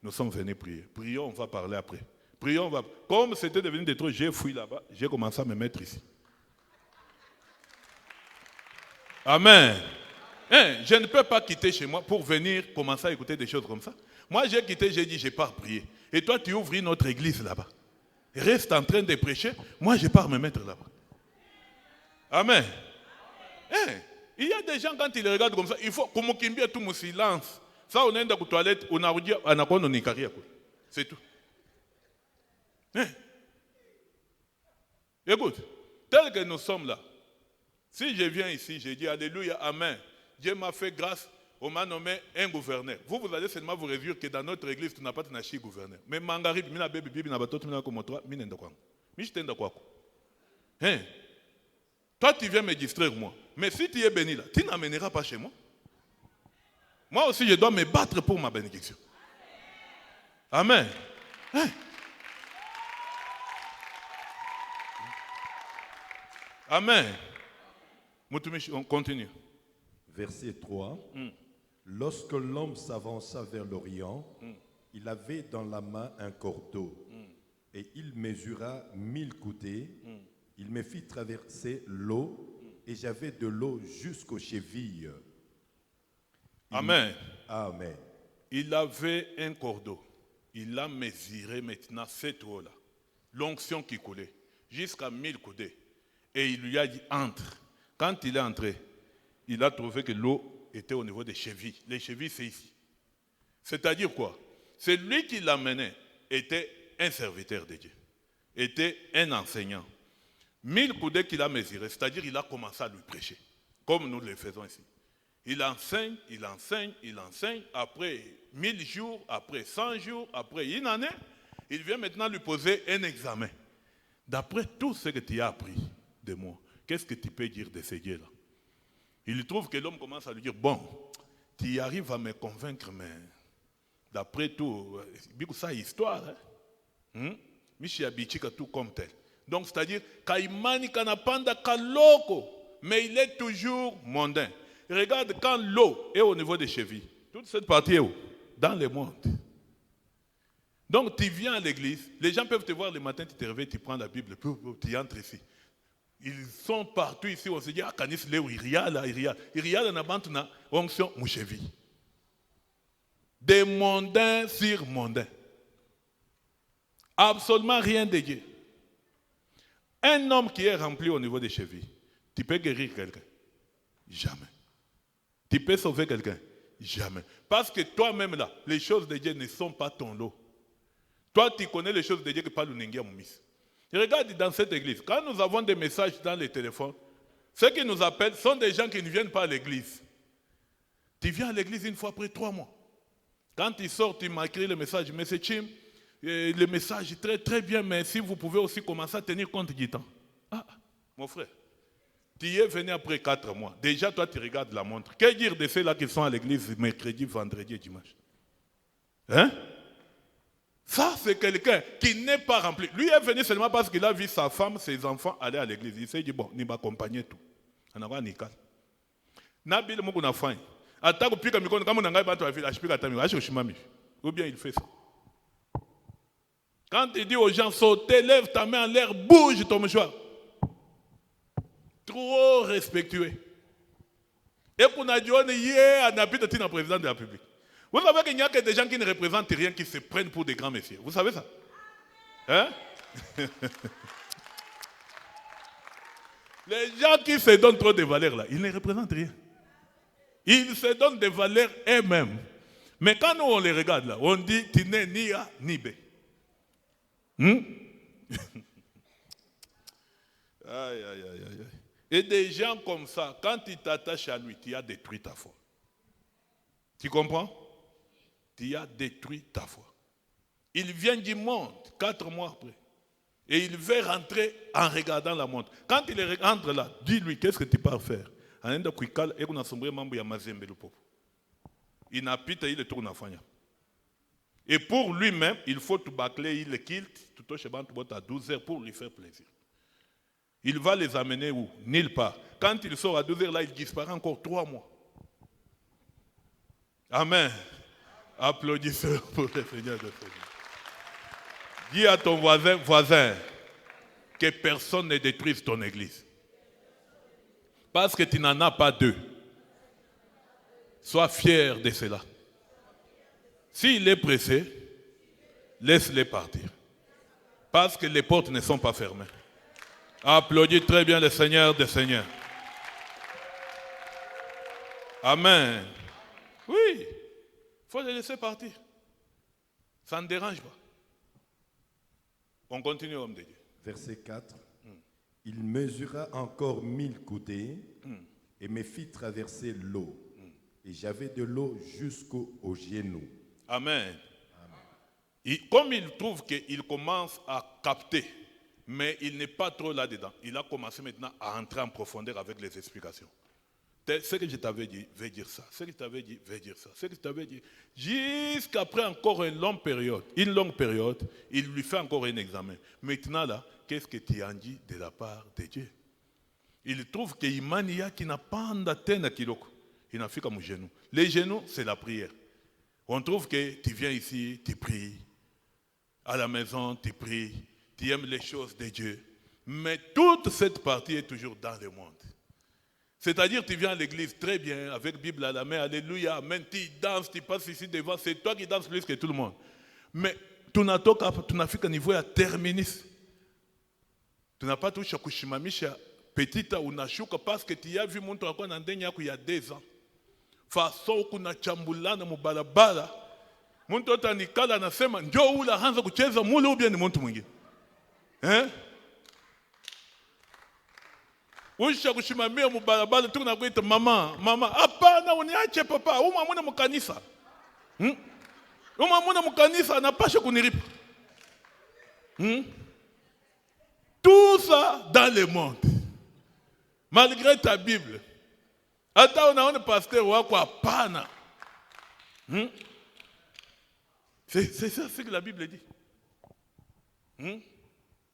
nous sommes venus prier. Prions, on va parler après. Prions, on va... Comme c'était devenu des trucs, j'ai fui là-bas, j'ai commencé à me mettre ici. Amen. Je ne peux pas quitter chez moi pour venir commencer à écouter des choses comme ça. Moi, j'ai quitté, j'ai dit, je pars prier. Et toi, tu ouvres notre église là-bas. Reste en train de prêcher. Moi, je pars me mettre là-bas. Amen. Il y a des gens, quand ils regardent comme ça, il faut comme qu'il y ait tout mon silence. Ça, on est dans la toilette, on a dit, on a quoi, on est carré. C'est tout. Écoute, tel que nous sommes là, si je viens ici, je dis Alléluia, Amen. Dieu m'a fait grâce, on m'a nommé un gouverneur. Vous allez seulement vous réduire que dans notre église, tu n'as pas de gouverneur. Mais Mangarib, mina bébé, bibi, na bato, mina comme toi, mina ndakwa. Michitenda quoi. Toi, tu viens me distraire, moi. Mais si tu es béni là, tu n'amèneras pas chez moi. Moi aussi, je dois me battre pour ma bénédiction. Amen. Amen. On continue. Verset 3. Lorsque l'homme s'avança vers l'Orient, il avait dans la main un cordeau, et il mesura 1000 coudées. Il me fit traverser l'eau, et j'avais de l'eau jusqu'aux chevilles. Amen. Amen. Il avait un cordeau. Il a mesuré maintenant cette eau-là. L'onction qui coulait, jusqu'à 1000 coudées. Et il lui a dit, entre. Quand il est entré, il a trouvé que l'eau était au niveau des chevilles. Les chevilles, c'est ici. C'est-à-dire quoi? Celui qui l'amenait était un serviteur de Dieu, était un enseignant. 1000 coudées qu'il a mesuré, c'est-à-dire il a commencé à lui prêcher, comme nous le faisons ici. Il enseigne, il enseigne, il enseigne. Après 1000 jours, après 100 jours, après une année, il vient maintenant lui poser un examen. D'après tout ce que tu as appris de moi, qu'est-ce que tu peux dire de ce Dieu-là? Il trouve que l'homme commence à lui dire, bon, tu arrives à me convaincre, mais d'après tout, c'est histoire. Tout comme tel. Donc, c'est-à-dire, Kaimani Kanapanda Kaloko, mais il est toujours mondain. Regarde, quand l'eau est au niveau des chevilles, toute cette partie est où? Dans le monde. Donc, tu viens à l'église, les gens peuvent te voir le matin, tu te réveilles, tu prends la Bible, tu entres ici. Ils sont partout ici, on se dit, ah, Kanis, il y a là, na onction, mouchevi. Des mondains sur mondains. Absolument rien de Dieu. Un homme qui est rempli au niveau des chevilles, tu peux guérir quelqu'un? Jamais. Tu peux sauver quelqu'un? Jamais. Parce que toi-même là, les choses de Dieu ne sont pas ton lot. Toi, tu connais les choses de Dieu que pas l'Unengia Moumis. Regarde dans cette église, quand nous avons des messages dans les téléphones, ceux qui nous appellent sont des gens qui ne viennent pas à l'église. Tu viens à l'église une fois après 3 mois. Quand tu sors, tu m'as écrit le message, mais c'est Chim, le message est très très bien, mais si vous pouvez aussi commencer à tenir compte du temps. Ah, mon frère, tu es venu après 4 mois. Déjà, toi, tu regardes la montre. Que dire de ceux-là qui sont à l'église mercredi, vendredi et dimanche? Hein? Ça, c'est quelqu'un qui n'est pas rempli. Lui est venu seulement parce qu'il a vu sa femme, ses enfants aller à l'église. Il s'est dit, bon, il m'accompagne tout. On va nickel. Nabil Moukouna Fain. Attaque puis comme on a pas toi ou bien il fait ça. Quand il dit aux gens, sautez, lève ta main en l'air, bouge ton mouchoir. Trop respectueux. Et qu'on a dit, on est un président de la République. Vous savez qu'il n'y a que des gens qui ne représentent rien, qui se prennent pour des grands messieurs. Vous savez ça? Hein? Les gens qui se donnent trop de valeurs là, ils ne représentent rien. Ils se donnent des valeurs eux-mêmes. Mais quand nous on les regarde là, on dit tu n'es ni A ni B. Aïe, aïe, aïe, aïe. Et des gens comme ça, quand tu t'attaches à lui, tu as détruit ta foi. Tu comprends? Tu as détruit ta foi. Il vient du monde 4 mois après. Et il veut rentrer en regardant la montre. Quand il rentre là, dis-lui, qu'est-ce que tu pars faire? Il n'a plus il tourne à Fanya. Et pour lui-même, il faut tout bâcler, il le quitte, tout au chemin à 12 heures pour lui faire plaisir. Il va les amener où? Nulle part. Quand il sort à 12 heures là, il disparaît encore 3 mois. Amen. Applaudissez pour le Seigneur de Seigneur. Dis à ton voisin, que personne ne détruise ton église. Parce que tu n'en as pas 2. Sois fier de cela. S'il est pressé, laisse-les partir. Parce que les portes ne sont pas fermées. Applaudis très bien le Seigneur des Seigneurs. Amen. Oui, il faut les laisser partir. Ça ne dérange pas. On continue, homme de Dieu. Verset 4. Il mesura encore 1000 coudées et me fit traverser l'eau. Et j'avais de l'eau jusqu'au genou. Amen. Comme il trouve qu'il commence à capter, mais il n'est pas trop là-dedans, il a commencé maintenant à entrer en profondeur avec les explications. Ce que je t'avais dit, veut dire ça. Ce que je t'avais dit, veut dire ça. Ce que je t'avais dit. Jusqu'après encore une longue période, il lui fait encore un examen. Maintenant là, qu'est-ce que tu en dis de la part de Dieu? Il trouve que Imania qui n'a pas d'atteindre kiloko. Il n'a fait comme genou. Les genoux, c'est la prière. On trouve que tu viens ici, tu pries. À la maison, tu pries. Tu aimes les choses de Dieu. Mais toute cette partie est toujours dans le monde. C'est-à-dire, tu viens à l'église très bien, avec Bible à la main, alléluia, amen, tu danses, tu passes ici devant, c'est toi qui danses plus que tout le monde. Mais tu n'as pas niveau à terminis. Tu n'as pas touché à Kushimamisha, petite ou Nashuka, parce que tu as vu mon truc il y a 2 ans. faso kuna chambulana mubalabala. Mtu atanikala anasema njoo ule aanze kucheza mule ubia ni mtu mwingine. Usha kushimamia mubalabala tu nakuita mama, hapana uniache papa, umamuna mkanisa. Umamuna mkanisa anapasha kuniripa. Tout ça dans le monde. Malgré ta Bible. Ata unaona pasteur wako hapana. C'est ça ce que la Bible dit.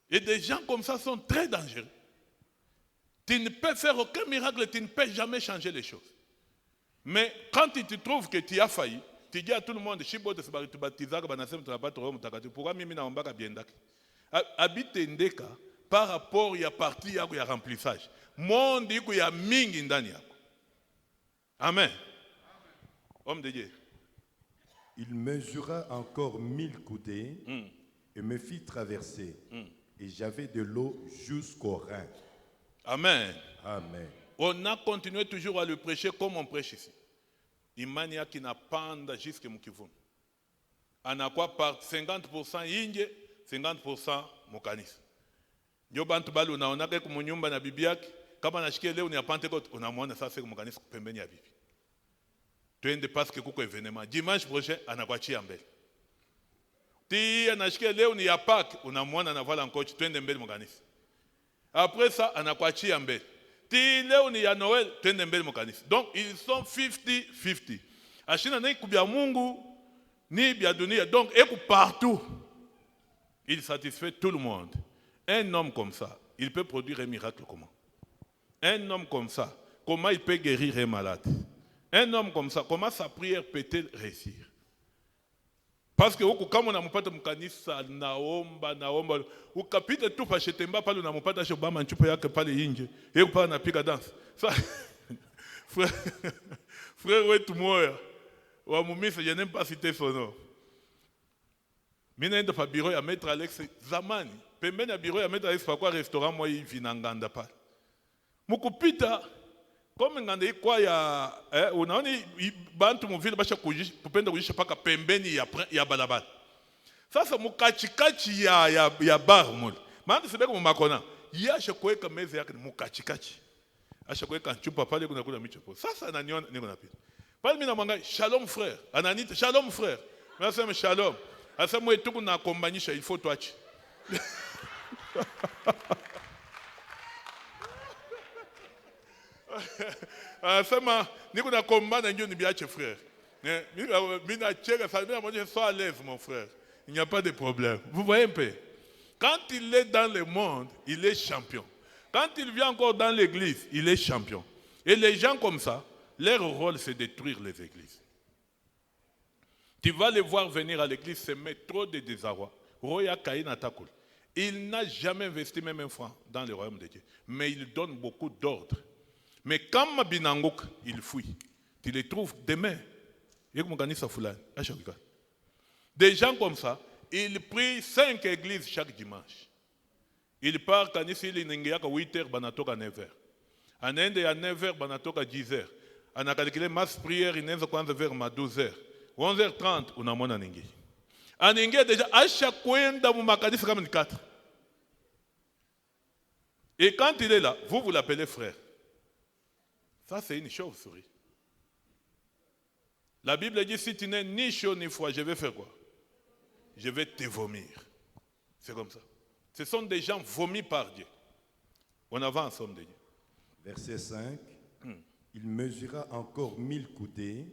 Et des gens comme ça sont très dangereux. Tu ne peux faire aucun miracle, tu ne peux jamais changer les choses. Mais quand tu te trouves que tu as failli, tu dis à tout le monde, pourquoi mimi naombaka biendaki? Habite ndeka par rapport à partie ya remplissage. Monde iko ya mingi ndani yako. Amen. Homme de Dieu. Il mesura encore 1000 coudées et me fit traverser. Et j'avais de l'eau jusqu'au rein. Amen. Amen. On a continué toujours à le prêcher comme on prêche ici. Imania qui n'a pas jusqu'à Mukivun. On a quoi par 50% inje, 50% mukanisa. Ndio bantu bali unaona kwa munyumba na bibi yake, kama nashikia leo ni ya Pentecote, unamwona sasa kwa mukanisa pembeni ya bibi. Twende parce que kuko événement. Dimanche prochain anakuachia mbele. Ti anashikia leo ni ya Pâques, unamwona anavala nkochi, twende mbele mukanisa. Après ça, anakuachia mbele. Ti leo ni ya Noël, twende mbele mukanisa. Donc ils sont 50-50. Ashina na kubya Mungu ni bya dunia. Donc eko partout. Il satisfait tout le monde. Un homme comme ça, il peut produire un miracle comment? Un homme comme ça, comment il peut guérir un malade? Un homme comme ça, comment sa prière peut-elle réussir? Parce que kama unampata mkanisa naomba ukapita tu pa shetemba pale unampata shobama nchupo yake pale nje yeye pale anapiga dance. Frère wetu moya wa mumisa, je n'aime pas citer son nom. Mimi naenda pa bureau ya maître Alex zamani. Pembeni ya bureau ya maître Alex kwa restaurant moi hivi na nganda pale. Mukupita comme nganda ikwa ya unaona bantu muvile basha kupenda kujisha paka pembeni ya balabala. Sasa mukachikachi ya bar mule. Maana sibeko mumakona. Yasha kuweka meza yake mukachikachi. Asha kuweka chupa pale kuna kula michopo. Sasa ananiona niko napita. Pale mimi namwanga shalom frère. Ananita shalom frère. Mimi nasema shalom. Asa mwe tuku na kombanyisha il faut tuache. Sema niko na kombana ndio nibiache frère. Mimi na cheka ça mimi moi sois à l'aise mon frère. Il n'y a pas de problème. Vous voyez un peu. Quand il est dans le monde, il est champion. Quand il vient encore dans l'église, il est champion. Et les gens comme ça, leur rôle c'est de détruire les églises. Tu vas les voir venir à l'église se mettre trop de désarroi. Roya Kaïn Atakul. Il n'a jamais investi même un franc dans le royaume de Dieu. Mais il donne beaucoup d'ordres. Mais quand Mabinangok, il fuit. Tu les trouves demain. Des gens comme ça, ils prient 5 églises chaque dimanche. Ils partent à 8h, banatoka 9h. En Inde, à 9h, banatoka 10h. On a calculé masse prière, il n'est pas vers 12h. 11h30, on a mon aningi. Aningi déjà, à chaque coin, dans mon macaniste, comme 4. Et quand il est là, vous l'appelez frère. Ça, c'est une chose, souris. La Bible dit, si tu n'es ni chaud ni froid, je vais faire quoi? Je vais te vomir. C'est comme ça. Ce sont des gens vomis par Dieu. On avance, homme de Dieu. Verset 5. Il mesura encore 1000 coudées.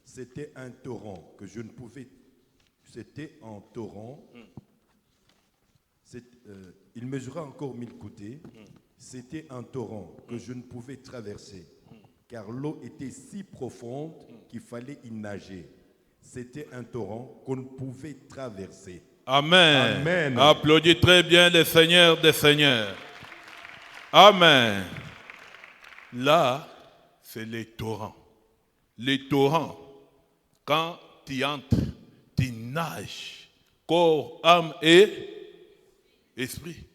C'était un torrent que je ne pouvais... C'était un torrent. Il mesura encore 1000 coudées. C'était un torrent que je ne pouvais traverser. Car l'eau était si profonde qu'il fallait y nager. C'était un torrent qu'on ne pouvait traverser. Amen. Amen. Applaudis très bien le Seigneur des Seigneurs. Amen. Là, c'est les torrents. Les torrents, quand tu entres, tu nages. Corps, âme et esprit.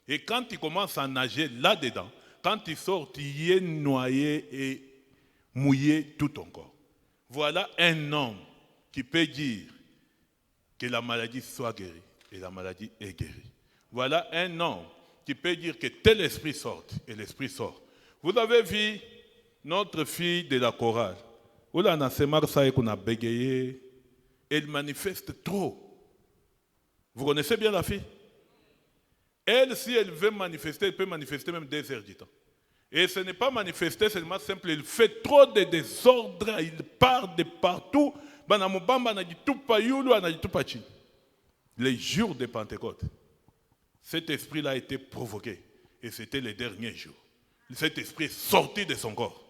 Et quand tu commences à nager là-dedans, quand tu sors, tu y es noyé et mouillé tout ton corps. Voilà un homme qui peut dire que la maladie soit guérie et la maladie est guérie. Voilà un homme qui peut dire que tel esprit sorte et l'esprit sort. Vous avez vu notre fille de la chorale. Elle manifeste trop. Vous connaissez bien la fille? Elle, si elle veut manifester, elle peut manifester même 2 heures du temps. Et ce n'est pas manifester seulement simple, il fait trop de désordre, il part de partout. Les jours de Pentecôte, cet esprit-là a été provoqué. Et c'était les derniers jours. Cet esprit est sorti de son corps.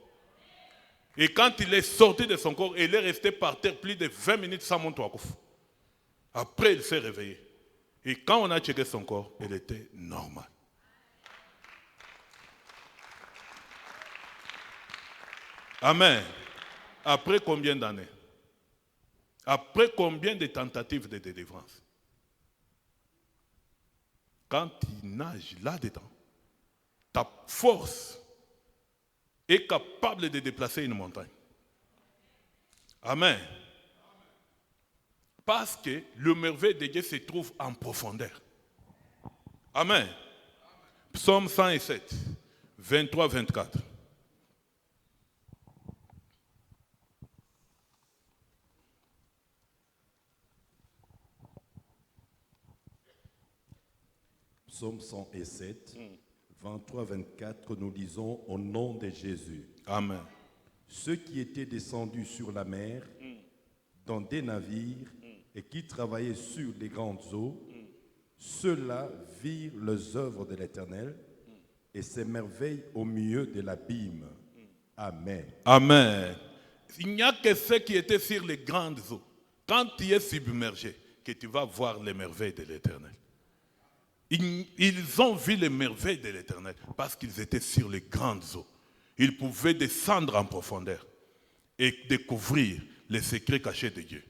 Et quand il est sorti de son corps, il est resté par terre plus de 20 minutes sans monter à Kouf. Après, il s'est réveillé. Et quand on a checké son corps, il était normal. Amen. Après combien d'années? Après combien de tentatives de délivrance? Quand il nage là-dedans, ta force est capable de déplacer une montagne. Amen. Parce que le merveille de Dieu se trouve en profondeur. Amen. Psaume 107, 23-24. Psaume 107, 23-24, nous lisons au nom de Jésus. Amen. Ceux qui étaient descendus sur la mer, dans des navires, et qui travaillaient sur les grandes eaux, ceux-là virent les œuvres de l'Éternel et ses merveilles au milieu de l'abîme. Amen. Amen. Il n'y a que ceux qui étaient sur les grandes eaux. Quand tu es submergé, que tu vas voir les merveilles de l'Éternel. Ils ont vu les merveilles de l'Éternel parce qu'ils étaient sur les grandes eaux. Ils pouvaient descendre en profondeur et découvrir les secrets cachés de Dieu.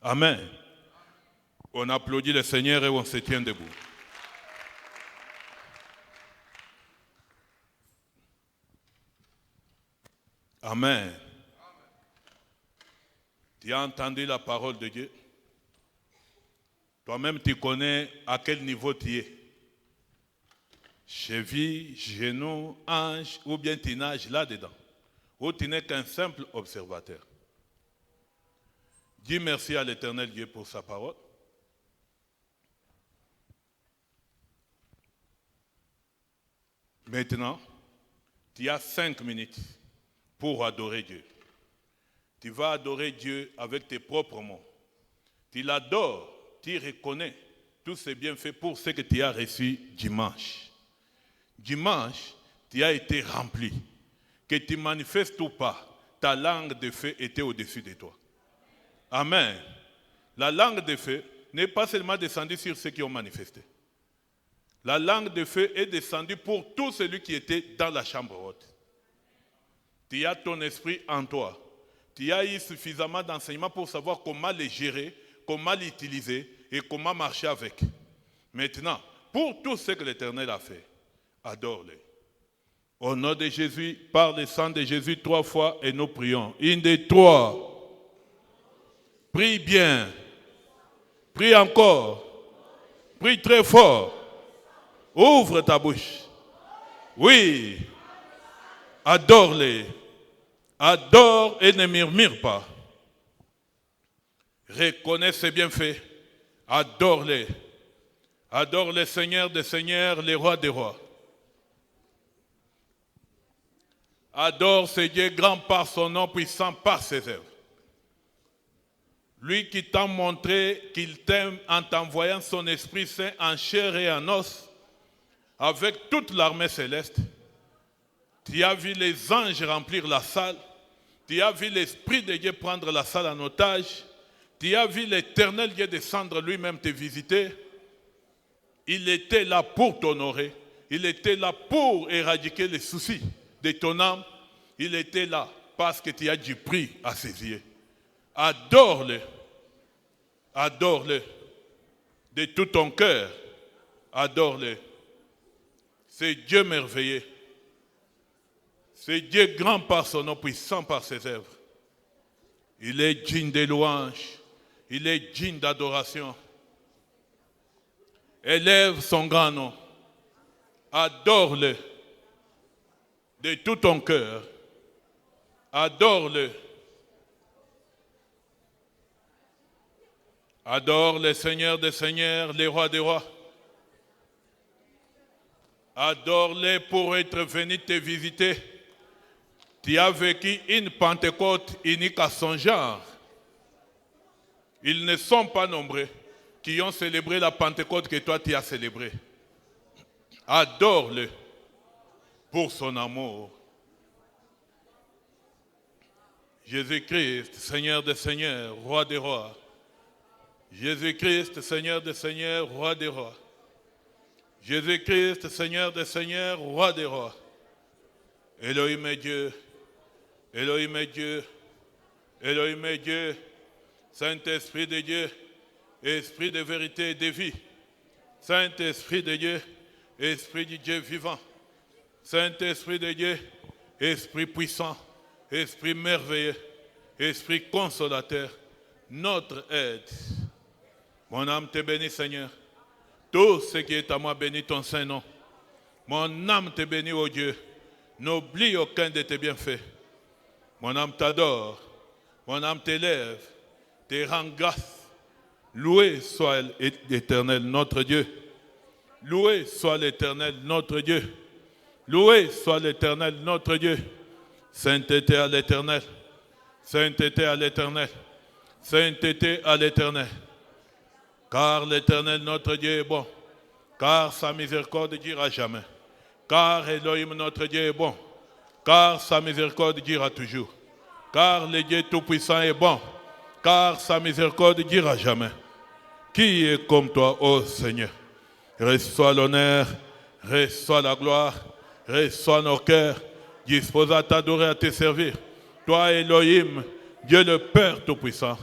Amen. On applaudit le Seigneur et on se tient debout. Amen. Tu as entendu la parole de Dieu? Toi-même, tu connais à quel niveau tu es. Cheville, genou, hanche, ou bien tu nages là-dedans. Ou tu n'es qu'un simple observateur. Dis merci à l'Éternel Dieu pour sa parole. Maintenant, tu as 5 minutes pour adorer Dieu. Tu vas adorer Dieu avec tes propres mots. Tu l'adores, tu reconnais tous ces bienfaits pour ce que tu as reçu dimanche. Dimanche, tu as été rempli. Que tu manifestes ou pas, ta langue de feu était au-dessus de toi. Amen. La langue de feu n'est pas seulement descendue sur ceux qui ont manifesté. La langue de feu est descendue pour tout celui qui était dans la chambre haute. Tu as ton esprit en toi. Tu as eu suffisamment d'enseignements pour savoir comment les gérer, comment l'utiliser et comment marcher avec. Maintenant, pour tout ce que l'Éternel a fait, adore-le. Au nom de Jésus, par le sang de Jésus 3 fois et nous prions. 1, 2, 3. Prie bien. Prie encore. Prie très fort. Ouvre ta bouche. Oui. Adore-le. Adore et ne murmure pas. Reconnais ses bienfaits. Adore-le. Adore le Seigneur des Seigneurs, le Roi des Rois. Adore ce Dieu grand par son nom, puissant par ses œuvres. Lui qui t'a montré qu'il t'aime en t'envoyant son Esprit Saint en chair et en os, avec toute l'armée céleste. Tu as vu les anges remplir la salle. Tu as vu l'Esprit de Dieu prendre la salle en otage. Tu as vu l'Éternel Dieu descendre lui-même te visiter. Il était là pour t'honorer. Il était là pour éradiquer les soucis de ton âme. Il était là parce que tu as du prix à ses yeux. Adore-le. Adore-le. De tout ton cœur. Adore-le. C'est Dieu merveilleux. C'est Dieu grand par son nom, puissant par ses œuvres. Il est digne de louange. Il est digne d'adoration. Élève son grand nom. Adore-le de tout ton cœur. Adore-le. Adore le Seigneur des Seigneurs, les rois des rois. Adore-les pour être venu te visiter. Tu as vécu une Pentecôte unique à son genre. Ils ne sont pas nombreux qui ont célébré la Pentecôte que toi tu as célébrée. Adore-le pour son amour. Jésus-Christ, Seigneur des Seigneurs, Roi des rois. Jésus-Christ, Seigneur des Seigneurs, Roi des rois. Jésus-Christ, Seigneur des Seigneurs, Roi des rois. Elohim est Dieu. Elohim est Dieu. Elohim est Dieu. Saint-Esprit de Dieu. Esprit de vérité et de vie. Saint-Esprit de Dieu. Esprit du Dieu vivant. Saint-Esprit de Dieu. Esprit puissant. Esprit merveilleux. Esprit consolateur. Notre aide. Mon âme te bénit, Seigneur. Tout ce qui est à moi bénit ton saint nom. Mon âme te bénit, ô Dieu. N'oublie aucun de tes bienfaits. Mon âme t'adore. Mon âme t'élève. Te rend grâce. Loué soit l'Éternel, notre Dieu. Loué soit l'Éternel, notre Dieu. Loué soit l'Éternel, notre Dieu. Sainteté à l'Éternel. Sainteté à l'Éternel. Sainteté à l'Éternel. Car l'Éternel, notre Dieu, est bon. Car sa miséricorde dira jamais. Car Elohim, notre Dieu, est bon. Car sa miséricorde dira toujours. Car le Dieu Tout-Puissant est bon. Car sa miséricorde dira jamais. Qui est comme toi, ô Seigneur? Reçois l'honneur, reçois la gloire, reçois nos cœurs, disposés à t'adorer, à te servir. Toi, Elohim, Dieu le Père Tout-Puissant,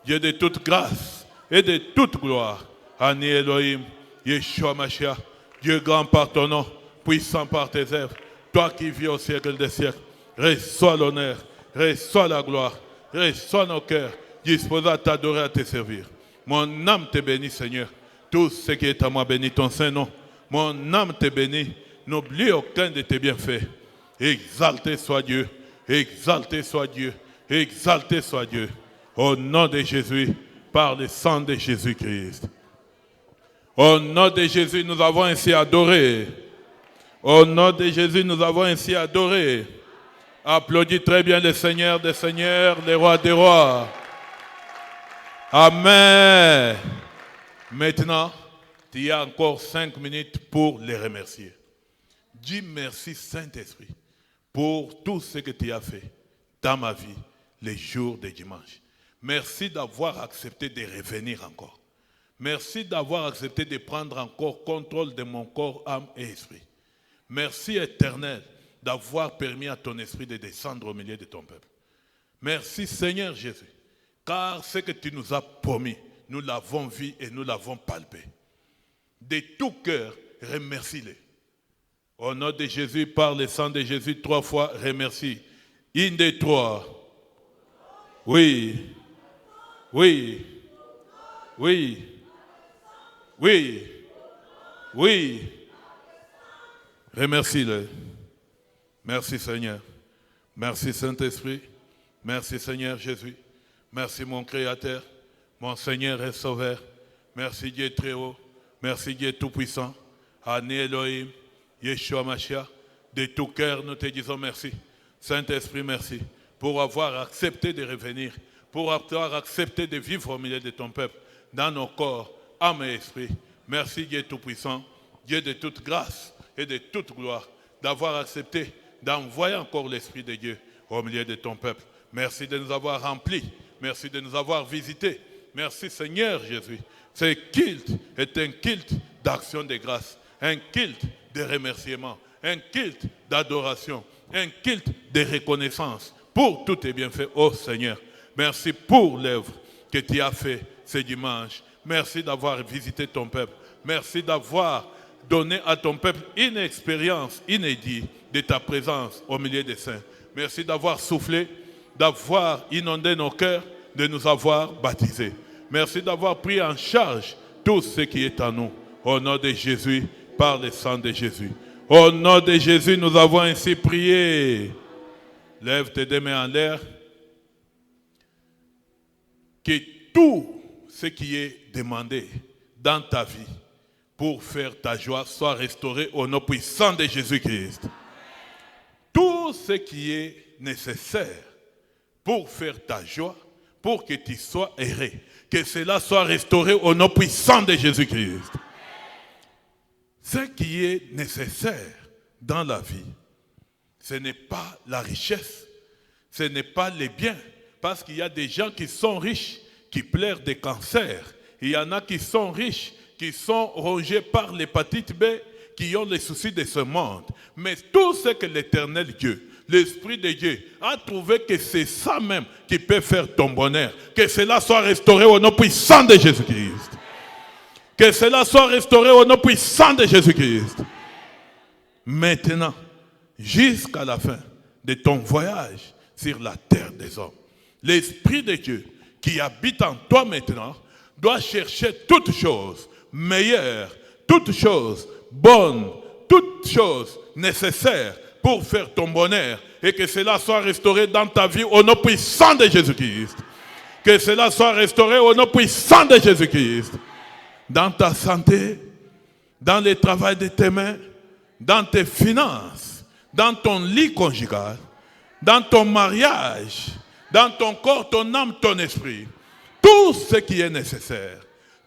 Dieu de toute grâce et de toute gloire. Ani Elohim, Yeshua Mashiach, Dieu grand par ton nom, puissant par tes œuvres, toi qui vis au siècle des siècles, reçois l'honneur, reçois la gloire, reçois nos cœurs, disposés à t'adorer, à te servir. Mon âme te bénit, Seigneur. Tout ce qui est à moi bénit ton saint nom. Mon âme te bénit. N'oublie aucun de tes bienfaits. Exalté soit Dieu. Exalté soit Dieu. Exalté soit Dieu. Au nom de Jésus, par le sang de Jésus-Christ. Au nom de Jésus, nous avons ainsi adoré. Au nom de Jésus, nous avons ainsi adoré. Applaudis très bien le Seigneur des Seigneurs, les rois des rois. Amen. Maintenant, tu as encore 5 minutes pour les remercier. Dis merci Saint-Esprit pour tout ce que tu as fait dans ma vie les jours de dimanche. Merci d'avoir accepté de revenir encore. Merci d'avoir accepté de prendre encore contrôle de mon corps, âme et esprit. Merci Éternel d'avoir permis à ton esprit de descendre au milieu de ton peuple. Merci Seigneur Jésus, car ce que tu nous as promis, nous l'avons vu et nous l'avons palpé. De tout cœur, remercie-les. Au nom de Jésus, par le sang de Jésus, 3 fois, remercie. Une des 3. Oui. Oui. Oui. Oui. Oui. Remercie-le. Merci Seigneur. Merci Saint-Esprit. Merci Seigneur Jésus. Merci mon Créateur, mon Seigneur et Sauveur. Merci Dieu très haut. Merci Dieu Tout-Puissant. Ani Elohim, Yeshua Mashiach. De tout cœur, nous te disons merci. Saint-Esprit, merci pour avoir accepté de revenir, pour avoir accepté de vivre au milieu de ton peuple, dans nos corps, âme et esprit. Merci Dieu Tout-Puissant, Dieu de toute grâce et de toute gloire, d'avoir accepté d'envoyer encore l'Esprit de Dieu au milieu de ton peuple. Merci de nous avoir remplis. Merci de nous avoir visités. Merci Seigneur Jésus. Ce culte est un culte d'action de grâce, un culte de remerciement, un culte d'adoration, un culte de reconnaissance pour tous tes bienfaits, ô Seigneur. Merci pour l'œuvre que tu as fait ce dimanche. Merci d'avoir visité ton peuple. Merci d'avoir donné à ton peuple une expérience inédite de ta présence au milieu des saints. Merci d'avoir soufflé. d'avoir inondé nos cœurs, de nous avoir baptisés. Merci d'avoir pris en charge tout ce qui est en nous. Au nom de Jésus, par le sang de Jésus. Au nom de Jésus, nous avons ainsi prié. Lève tes deux mains en l'air. Que tout ce qui est demandé dans ta vie pour faire ta joie soit restauré au nom puissant de Jésus-Christ. Tout ce qui est nécessaire pour faire ta joie, pour que tu sois heureux, que cela soit restauré au nom puissant de Jésus-Christ. Ce qui est nécessaire dans la vie, ce n'est pas la richesse, ce n'est pas les biens, parce qu'il y a des gens qui sont riches, qui pleurent des cancers. Il y en a qui sont riches, qui sont rongés par l'hépatite B, qui ont les soucis de ce monde. Mais tout ce que l'Éternel Dieu, l'Esprit de Dieu, a trouvé que c'est ça même qui peut faire ton bonheur. Que cela soit restauré au nom puissant de Jésus-Christ. Que cela soit restauré au nom puissant de Jésus-Christ. Maintenant, jusqu'à la fin de ton voyage sur la terre des hommes, l'Esprit de Dieu qui habite en toi maintenant doit chercher toutes choses meilleures, toutes choses bonnes, toutes choses nécessaires pour faire ton bonheur et que cela soit restauré dans ta vie au nom puissant de Jésus-Christ. Que cela soit restauré au nom puissant de Jésus-Christ. Dans ta santé, dans le travail de tes mains, dans tes finances, dans ton lit conjugal, dans ton mariage, dans ton corps, ton âme, ton esprit. Tout ce qui est nécessaire,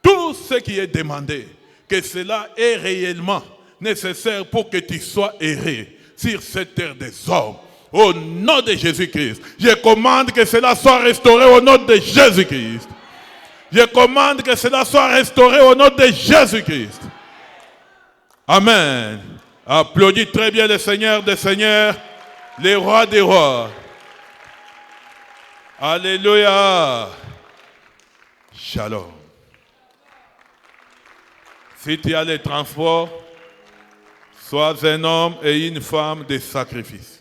tout ce qui est demandé, que cela est réellement nécessaire pour que tu sois heureux sur cette terre des hommes. Au nom de Jésus-Christ, je commande que cela soit restauré au nom de Jésus-Christ. Je commande que cela soit restauré au nom de Jésus-Christ. Amen. Applaudis très bien le Seigneur des Seigneurs, les rois des rois. Alléluia. Shalom. Si tu as les transports, sois un homme et une femme de sacrifice.